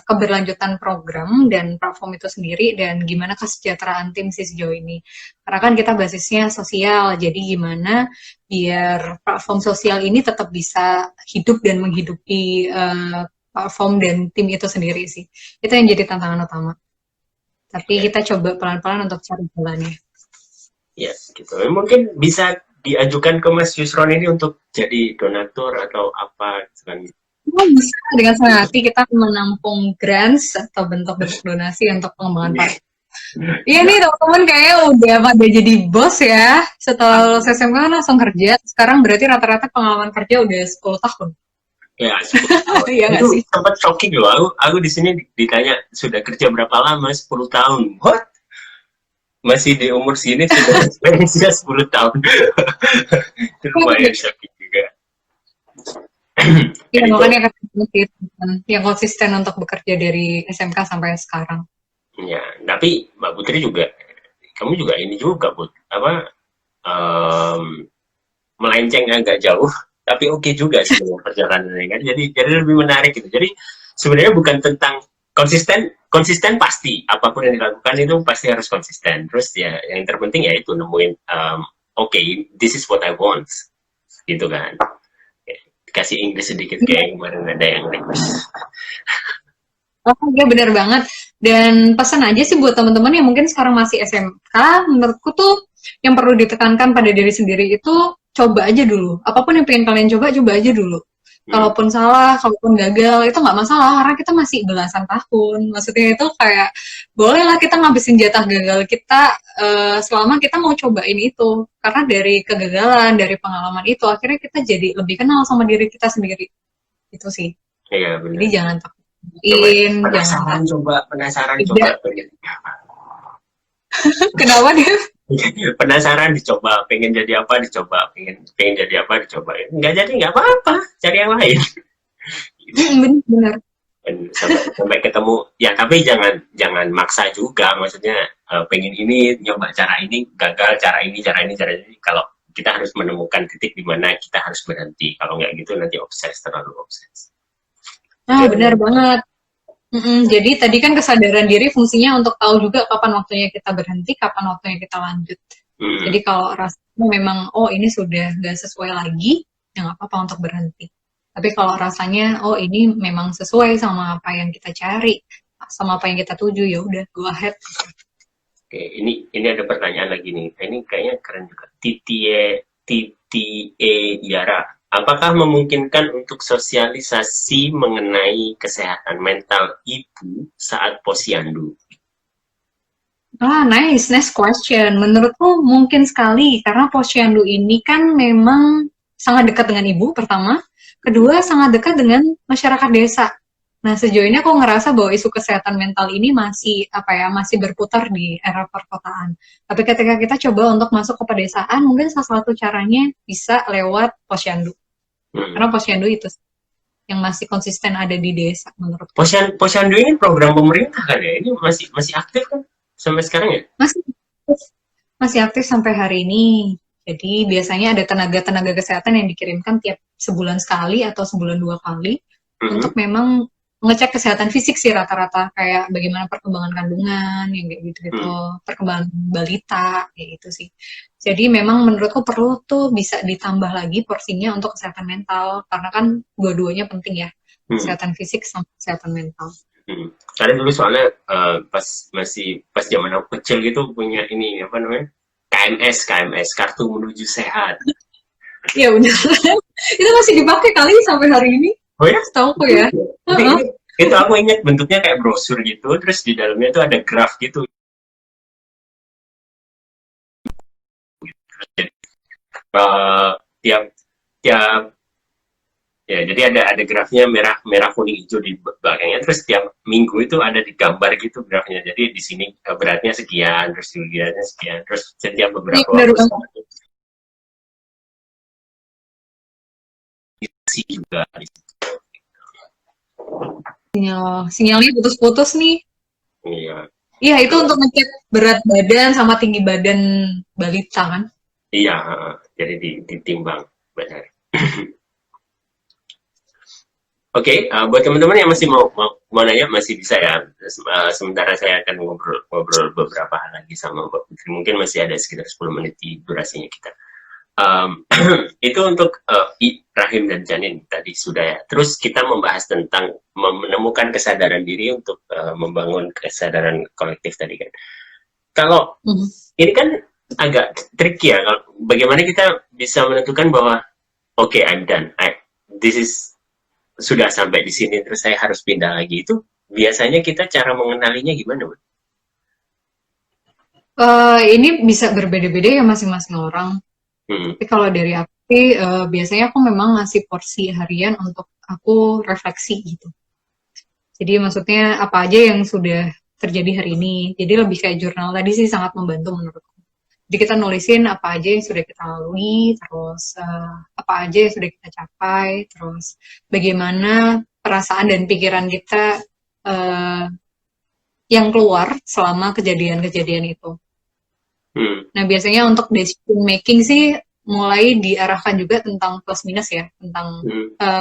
keberlanjutan program dan platform itu sendiri dan gimana kesejahteraan tim sih sejauh ini. Karena kan kita basisnya sosial, jadi gimana biar platform sosial ini tetap bisa hidup dan menghidupi platform dan tim itu sendiri sih. Itu yang jadi tantangan utama. Tapi kita coba pelan-pelan untuk cari jalannya. Ya, gitu. Mungkin bisa diajukan ke Mas Yusron ini untuk jadi donatur atau apa gitu kan. Oh, bisa dengan senang hati kita menampung grants atau bentuk-bentuk donasi untuk pengembangan partai. Iya nih teman-teman kayaknya udah pada jadi bos ya. Setelah lulus SMK kan langsung kerja. Sekarang berarti rata-rata pengalaman kerja udah 10 tahun. Ya, Iya nggak itu sih? sempat shocking loh. Aku di sini ditanya sudah kerja berapa lama? 10 tahun. What? Masih di umur sini sudah experience-nya 10 tahun. Itu lumayan shocking juga. Iya Jadi makanya yang konsisten untuk bekerja dari SMK sampai sekarang. ya, tapi Mbak Putri juga, kamu juga ini juga, Put, apa, melenceng agak jauh, tapi oke juga sih dengan perjalanannya kan. Jadi lebih menarik gitu. Jadi sebenarnya bukan tentang konsisten, konsisten pasti apapun yang dilakukan itu pasti harus konsisten. Terus ya yang terpenting ya itu nemuin oke, this is what I want gitu kan. Kasih Inggris sedikit kayak kemarin ada yang request. Oh iya benar banget. Dan pesan aja sih buat teman-teman yang mungkin sekarang masih SMK, menurutku tuh yang perlu ditekankan pada diri sendiri itu coba aja dulu. Apapun yang pengen kalian coba, coba aja dulu. Kalaupun salah, kalaupun gagal, itu nggak masalah karena kita masih belasan tahun. Maksudnya itu kayak bolehlah kita ngabisin jatah gagal kita selama kita mau cobain itu. Karena dari kegagalan, dari pengalaman itu, akhirnya kita jadi lebih kenal sama diri kita sendiri. Itu sih. Iya Jadi benar. jangan Coba takutin, penasaran jangan coba penasaran coba tidak. pengen Kenapa dia? penasaran dicoba pengen jadi apa dicoba pengen jadi apa dicoba nggak jadi nggak apa-apa cari yang lain. Benar. Dan sampai ketemu ya tapi jangan maksa juga maksudnya pengen ini nyoba cara ini gagal cara ini kalau kita harus menemukan titik di mana kita harus berhenti kalau nggak gitu nanti terlalu obses. Nah, benar banget. Jadi tadi kan kesadaran diri fungsinya untuk tahu juga kapan waktunya kita berhenti, kapan waktunya kita lanjut. Jadi kalau rasanya memang, oh ini sudah nggak sesuai lagi, ya nggak apa-apa untuk berhenti. Tapi kalau rasanya, oh ini memang sesuai sama apa yang kita cari, sama apa yang kita tuju, ya udah go ahead. Oke, ini ada pertanyaan lagi nih. Ini kayaknya keren juga. Titie Yara. Apakah memungkinkan untuk sosialisasi mengenai kesehatan mental ibu saat posyandu? Nice question. Menurutku mungkin sekali karena posyandu ini kan memang sangat dekat dengan ibu pertama, kedua sangat dekat dengan masyarakat desa. Nah, sejauh ini aku ngerasa bahwa isu kesehatan mental ini masih berputar di era perkotaan. Tapi ketika kita coba untuk masuk ke pedesaan, mungkin salah satu caranya bisa lewat posyandu. Karena posyandu itu yang masih konsisten ada di desa menurutku. Posyandu ini program pemerintah kan ya? Ini masih aktif kan sampai sekarang ya? Masih aktif sampai hari ini. Jadi biasanya ada tenaga kesehatan yang dikirimkan tiap sebulan sekali atau sebulan 2 kali untuk memang mengecek kesehatan fisik sih rata-rata kayak bagaimana perkembangan kandungan yang kayak gitu-gitu, perkembangan balita kayak gitu sih. Jadi memang menurutku perlu tuh bisa ditambah lagi porsinya untuk kesehatan mental karena kan dua-duanya penting ya, kesehatan fisik sama kesehatan mental. Karena dulu soalnya pas zaman aku kecil gitu punya ini apa namanya KMS kartu menuju sehat. Iya benar. Itu masih dipakai kali sampai hari ini. Oh ya? Setauku ya. Itu aku ingat bentuknya kayak brosur gitu, terus di dalamnya itu ada graf gitu. Tiap ya jadi ada grafnya merah kuning hijau di belakangnya terus tiap minggu itu ada digambar gitu grafnya jadi di sini beratnya sekian terus beratnya sekian terus setiap beberapa waktu juga sinyalnya putus-putus nih. Iya itu untuk ngecek berat badan sama tinggi badan balita kan. Iya jadi ditimbang benar. Oke, buat teman-teman yang masih mau nanya masih bisa ya. Sementara saya akan ngobrol beberapa hal lagi sama Mbak Putri. Mungkin masih ada sekitar 10 menit di durasinya kita. Itu untuk rahim dan janin tadi sudah ya. Terus kita membahas tentang menemukan kesadaran diri untuk membangun kesadaran kolektif tadi kan. Kalau ini kan agak tricky ya. Bagaimana kita bisa menentukan bahwa oke, I'm done. This is sudah sampai di sini terus saya harus pindah lagi, itu biasanya kita cara mengenalinya gimana, Bu? Ini bisa berbeda-beda ya masing-masing orang. Tapi kalau dari aku sih, biasanya aku memang ngasih porsi harian untuk aku refleksi gitu. Jadi maksudnya apa aja yang sudah terjadi hari ini. Jadi lebih kayak jurnal tadi sih sangat membantu menurutku. Jadi kita nulisin apa aja yang sudah kita lalui, terus apa aja yang sudah kita capai, terus bagaimana perasaan dan pikiran kita yang keluar selama kejadian-kejadian itu. Nah biasanya untuk decision making sih mulai diarahkan juga tentang plus minus ya, tentang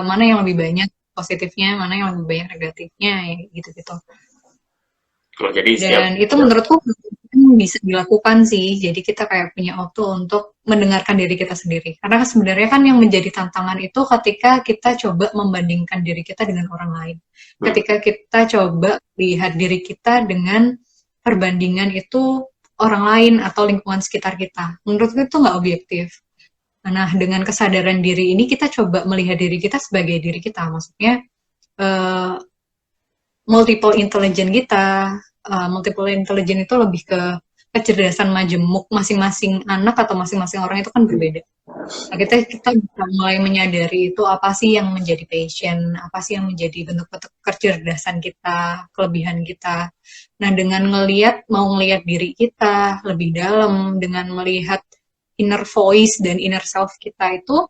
mana yang lebih banyak positifnya, mana yang lebih banyak negatifnya, ya gitu-gitu. Dan itu menurutku bisa dilakukan sih. Jadi kita kayak punya waktu untuk mendengarkan diri kita sendiri. Karena sebenarnya kan yang menjadi tantangan itu ketika kita coba membandingkan diri kita dengan orang lain. Ketika kita coba lihat diri kita dengan perbandingan itu orang lain atau lingkungan sekitar kita. Menurutku itu nggak objektif. Nah, dengan kesadaran diri ini kita coba melihat diri kita sebagai diri kita. Maksudnya multiple intelligence kita, multiple intelligence itu lebih ke kecerdasan majemuk masing-masing anak atau masing-masing orang itu kan berbeda. Nah, kita bisa mulai menyadari itu apa sih yang menjadi passion, apa sih yang menjadi bentuk-bentuk kecerdasan kita, kelebihan kita. Nah, dengan mau ngelihat diri kita lebih dalam, dengan melihat inner voice dan inner self kita itu,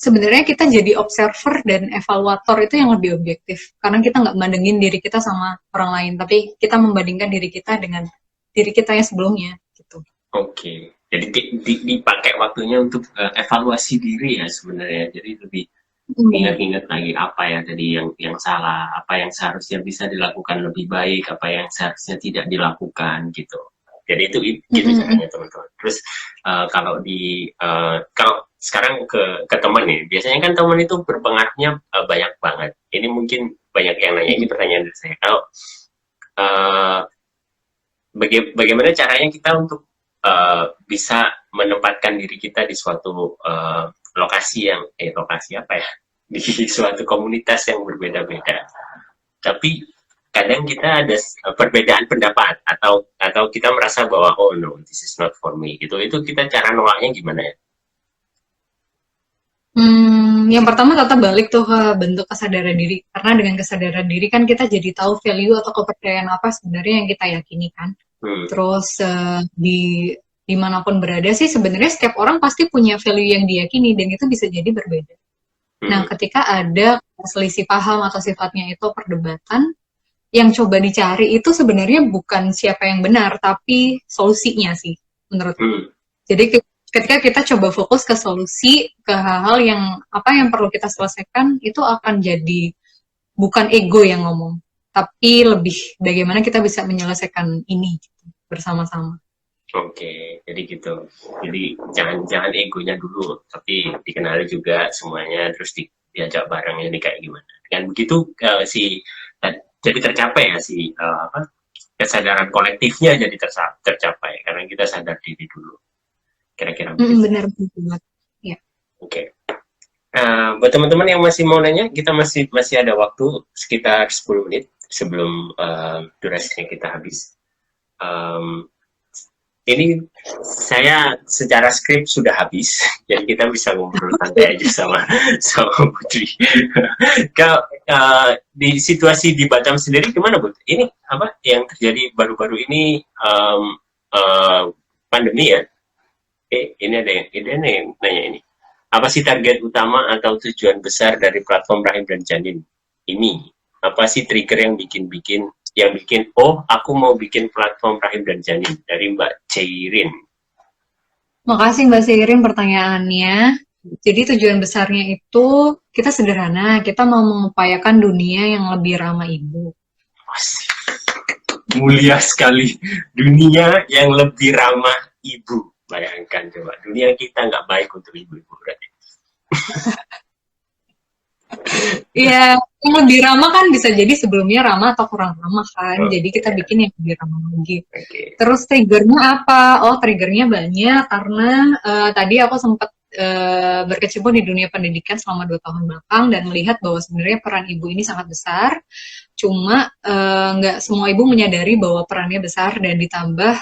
sebenarnya kita jadi observer dan evaluator itu yang lebih objektif. Karena kita nggak bandingin diri kita sama orang lain, tapi kita membandingkan diri kita dengan diri kita yang sebelumnya. Gitu. Oke, jadi dipakai waktunya untuk evaluasi diri ya sebenarnya. Jadi lebih ingat-ingat lagi apa ya tadi yang salah, apa yang seharusnya bisa dilakukan lebih baik, apa yang seharusnya tidak dilakukan gitu. Jadi itu gitu caranya teman-teman. Terus kalau sekarang ke teman nih, biasanya kan teman itu berpengaruhnya banyak banget. Ini mungkin banyak yang nanya, ini pertanyaan dari saya. Kalau bagaimana caranya kita untuk bisa menempatkan diri kita di suatu lokasi apa ya, di suatu komunitas yang berbeda-beda. Tapi kadang kita ada perbedaan pendapat atau kita merasa bahwa oh no, this is not for me. Itu kita cara nolaknya gimana ya? Yang pertama tetap balik tuh ke bentuk kesadaran diri. Karena dengan kesadaran diri kan kita jadi tahu value atau kepercayaan apa sebenarnya yang kita yakini kan. Terus dimanapun berada sih sebenarnya setiap orang pasti punya value yang diyakini dan itu bisa jadi berbeda. Nah, ketika ada selisih paham atau sifatnya itu perdebatan, yang coba dicari itu sebenarnya bukan siapa yang benar, tapi solusinya sih menurutku. Jadi ketika kita coba fokus ke solusi, ke hal-hal yang perlu kita selesaikan, itu akan jadi bukan ego yang ngomong, tapi lebih bagaimana kita bisa menyelesaikan ini gitu, bersama-sama. Oke, jadi gitu. Jadi jangan egonya dulu, tapi dikenali juga semuanya, terus diajak bareng ini kayak gimana. Dengan begitu jadi tercapai ya kesadaran kolektifnya jadi tercapai karena kita sadar diri dulu. Kira-kira benar banget. Ya. Oke. Buat teman-teman yang masih mau nanya, kita masih ada waktu sekitar 10 menit sebelum durasinya kita habis. Ini saya secara skrip sudah habis, jadi kita bisa ngobrol santai aja sama Putri. Kalau di situasi di Batam sendiri gimana, Bu? Ini apa yang terjadi baru-baru ini pandemi ya? Ini ada yang nanya ini. Apa sih target utama atau tujuan besar dari platform Rahim dan Janin ini? Apa sih trigger yang bikin oh aku mau bikin platform Rahim dan Janin, dari Mbak Cairin. Makasih Mbak Cairin pertanyaannya. Jadi tujuan besarnya itu kita sederhana, kita mau mengupayakan dunia yang lebih ramah ibu. Mulia sekali. Dunia yang lebih ramah ibu. Bayangkan coba, dunia kita nggak baik untuk ibu-ibu berarti. Ya, yang lebih ramah kan bisa jadi sebelumnya ramah atau kurang ramah kan. Oh, Jadi kita ya. bikin yang lebih ramah lagi. Oke. Terus triggernya apa? Oh, triggernya banyak karena tadi aku sempat berkecimpung di dunia pendidikan selama 2 tahun belakang dan melihat bahwa sebenarnya peran ibu ini sangat besar. Cuma nggak semua ibu menyadari bahwa perannya besar dan ditambah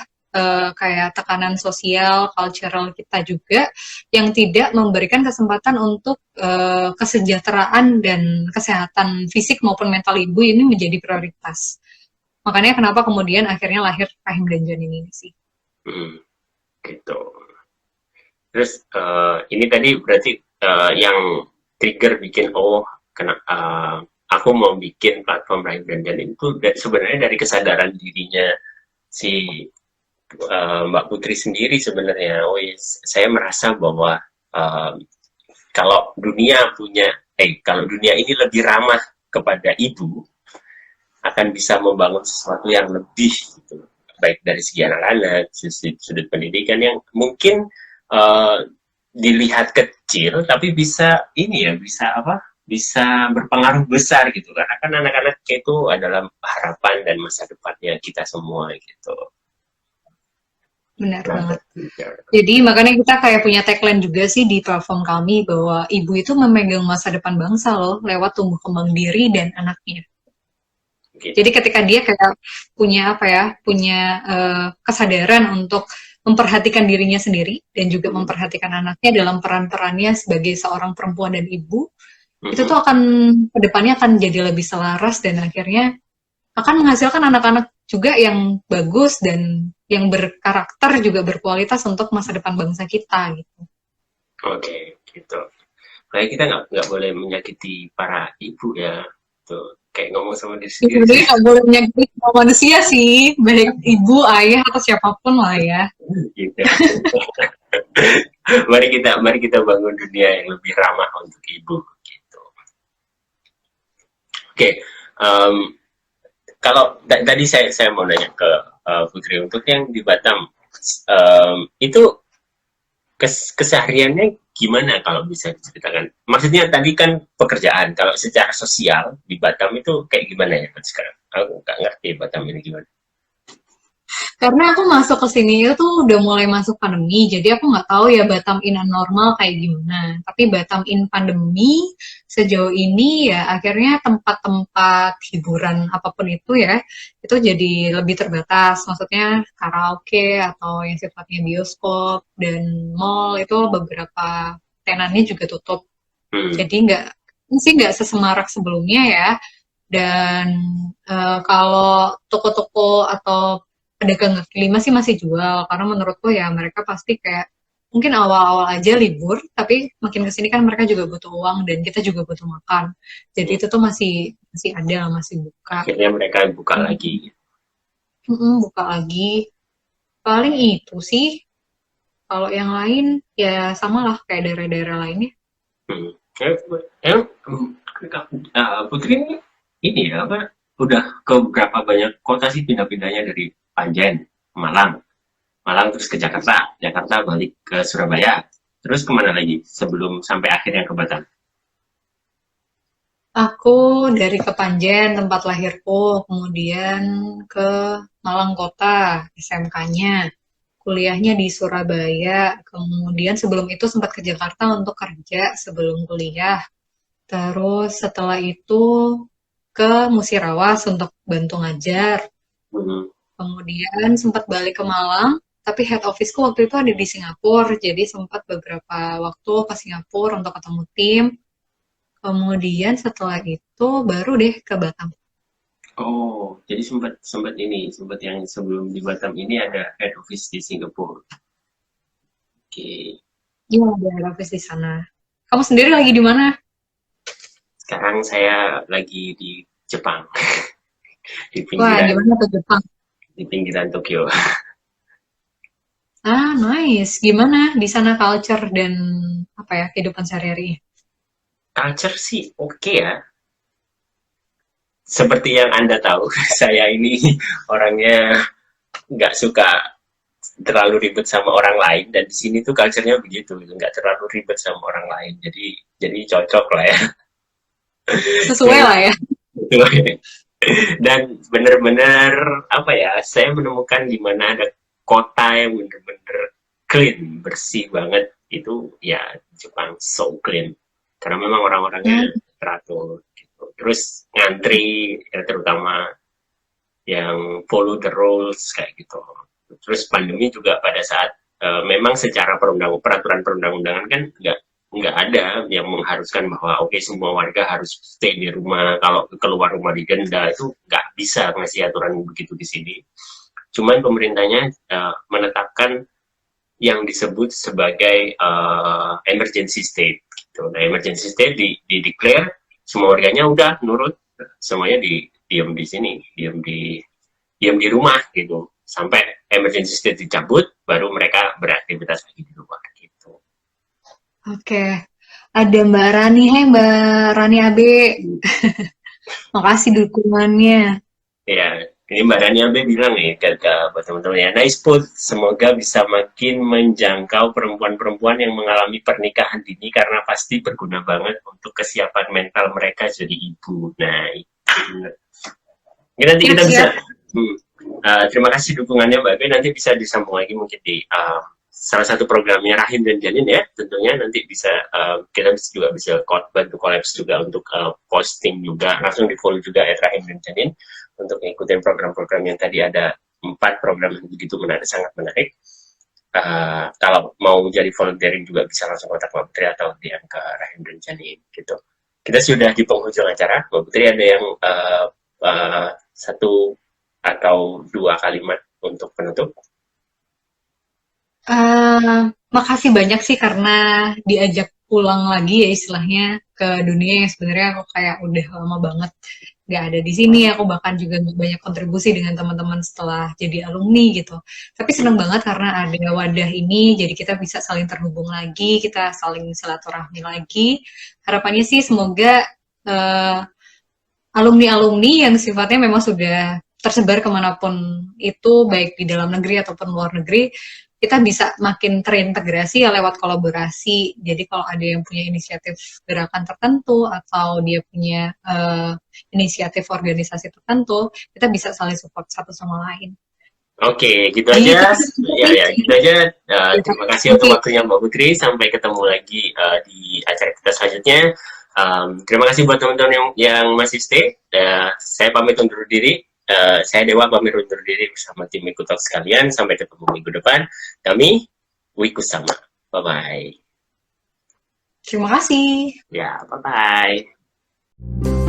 kayak tekanan sosial, cultural kita juga yang tidak memberikan kesempatan untuk kesejahteraan dan kesehatan fisik maupun mental ibu ini menjadi prioritas. Makanya kenapa kemudian akhirnya lahir Rahim dan Janin ini sih. Hmm, gitu. Terus ini tadi berarti yang trigger bikin kena aku mau bikin platform Rahim dan Janin itu sebenarnya dari kesadaran dirinya si Mbak Putri sendiri sebenarnya. Oh, yes, saya merasa bahwa uh, kalau kalau dunia ini lebih ramah kepada ibu, akan bisa membangun sesuatu yang lebih gitu, baik dari segi anak-anak, sudut pendidikan yang mungkin uh, dilihat kecil, tapi bisa ini ya, bisa apa? Bisa berpengaruh besar gitu, karena kan anak-anak itu adalah harapan dan masa depannya kita semua gitu. Benar Nah, banget. Jadi makanya kita kayak punya tagline juga sih di platform kami bahwa ibu itu memegang masa depan bangsa loh lewat tumbuh kembang diri dan anaknya. gitu. Jadi ketika dia kayak punya apa ya, punya kesadaran untuk memperhatikan dirinya sendiri dan juga memperhatikan anaknya dalam peran-perannya sebagai seorang perempuan dan ibu, itu tuh akan kedepannya akan jadi lebih selaras dan akhirnya akan menghasilkan anak-anak juga yang bagus dan yang berkarakter juga berkualitas untuk masa depan bangsa kita gitu. Oke, gitu. Kayak kita nggak boleh menyakiti para ibu ya, tuh kayak ngomong sama diri Ya, sendiri sih. sebenarnya nggak boleh menyakiti semua manusia sih, baik ibu, ayah atau siapapun lah ya. Gitu. Mari kita bangun dunia yang lebih ramah untuk ibu. Gitu. Oke, um, kalau tadi saya mau nanya ke Putri untuk yang di Batam, itu kesehariannya gimana kalau bisa diceritakan? Maksudnya tadi kan pekerjaan, kalau secara sosial di Batam itu kayak gimana ya sekarang? Aku nggak ngerti Batam ini gimana. Karena aku masuk ke sini itu udah mulai masuk pandemi, jadi aku nggak tahu ya Batam in normal kayak gimana. Tapi Batam in pandemi sejauh ini ya akhirnya tempat-tempat hiburan apapun itu jadi lebih terbatas. Maksudnya karaoke atau yang sifatnya bioskop dan mall itu beberapa tenannya juga tutup. Hmm. Jadi nggak sesemarak sebelumnya ya. Dan kalau toko-toko atau pedagang kaki lima sih masih jual karena menurutku ya mereka pasti kayak mungkin awal-awal aja libur tapi makin kesini kan mereka juga butuh uang dan kita juga butuh makan jadi itu tuh masih masih ada masih buka. Akhirnya mereka buka lagi. Buka lagi paling itu sih kalau yang lain ya sama lah kayak daerah-daerah lainnya. Hmm. Eh, Putri ini ya apa? Udah ke berapa banyak kota sih pindah-pindahnya dari Panjen, Malang, Malang terus ke Jakarta, Jakarta balik ke Surabaya, terus kemana lagi sebelum sampai akhirnya ke Batam? Aku dari Kepanjen, tempat lahirku, kemudian ke Malang Kota, SMK-nya. Kuliahnya di Surabaya, kemudian sebelum itu sempat ke Jakarta untuk kerja sebelum kuliah. Terus setelah itu ke Musirawas untuk bantu ngajar. Hmm. Kemudian sempat balik ke Malang, tapi head office-ku waktu itu ada di Singapura, jadi sempat beberapa waktu ke Singapura untuk ketemu tim. Kemudian setelah itu baru deh ke Batam. Oh, jadi sempat yang sebelum di Batam ini ada head office di Singapura. Oke, Iya, ada head office di sana. Kamu sendiri lagi di mana? sekarang saya lagi di Jepang, di Wah, pinggiran gimana ke Jepang? di pinggiran Tokyo. Ah, nice. Gimana di sana culture dan apa ya kehidupan sehari-harinya? Culture sih oke ya. Seperti yang Anda tahu, saya ini orangnya nggak suka terlalu ribet sama orang lain, dan di sini tuh culture-nya begitu, nggak terlalu ribet sama orang lain. Jadi cocok lah ya. Sesuai lah ya. Dan benar-benar apa ya, saya menemukan di mana ada kota yang benar-benar clean, bersih banget, itu ya Jepang, so clean, karena memang orang-orangnya teratur gitu. Terus ngantri ya, terutama yang follow the rules kayak gitu. Terus pandemi juga pada saat memang secara peraturan perundang-undangan kan nggak ada yang mengharuskan bahwa oke, semua warga harus stay di rumah, kalau keluar rumah didenda, itu nggak bisa ngasih aturan begitu di sini. Cuman pemerintahnya menetapkan yang disebut sebagai emergency state gitu. Nah, emergency state di declare, semua warganya udah nurut, semuanya diem di sini, diem di rumah gitu, sampai emergency state dicabut, baru mereka beraktivitas lagi di rumah gitu. Oke, ada Mbak Rani. Hai Mbak Rani Abe, makasih dukungannya. Ya, ini Mbak Rani Abe bilang nih buat teman-teman ya, nice put, semoga bisa makin menjangkau perempuan-perempuan yang mengalami pernikahan dini, karena pasti berguna banget untuk kesiapan mental mereka jadi ibu. Nah, itu ini nanti kita bisa terima kasih dukungannya Mbak Abe, nanti bisa disambung lagi mungkin di salah satu programnya Rahim dan Janin ya, tentunya nanti bisa kita juga bisa bantu kolaps juga untuk posting juga, langsung di follow juga Rahim dan Janin untuk ngikutin program-program yang tadi ada 4 program yang begitu menarik, sangat menarik. Kalau mau jadi volunteering juga bisa langsung kontak Mbak Putri atau DM ke Rahim dan Janin gitu. Kita sudah di penghujung acara. Mbak Putri ada yang satu atau 2 kalimat untuk penutup? Makasih banyak sih karena diajak pulang lagi ya istilahnya ke dunia yang sebenarnya aku kayak udah lama banget nggak ada di sini. Aku bahkan juga nggak banyak kontribusi dengan teman-teman setelah jadi alumni gitu. Tapi seneng banget karena ada wadah ini, jadi kita bisa saling terhubung lagi, kita saling silaturahmi lagi. Harapannya sih semoga uh, alumni-alumni yang sifatnya memang sudah tersebar kemanapun itu, baik di dalam negeri ataupun luar negeri, kita bisa makin terintegrasi ya lewat kolaborasi. Jadi kalau ada yang punya inisiatif gerakan tertentu atau dia punya inisiatif organisasi tertentu, kita bisa saling support satu sama lain. Oke, gitu aja. Ya, gitu aja. Terima kasih untuk waktunya Mbak Putri. Sampai ketemu lagi di acara kita selanjutnya. Terima kasih buat teman-teman yang masih stay. Saya pamit undur diri. Saya Dewa pamit undur diri bersama tim Wikutalk sekalian. Sampai ketemu minggu depan. Kami Wikusama. Bye-bye. Terima kasih. Ya, bye-bye.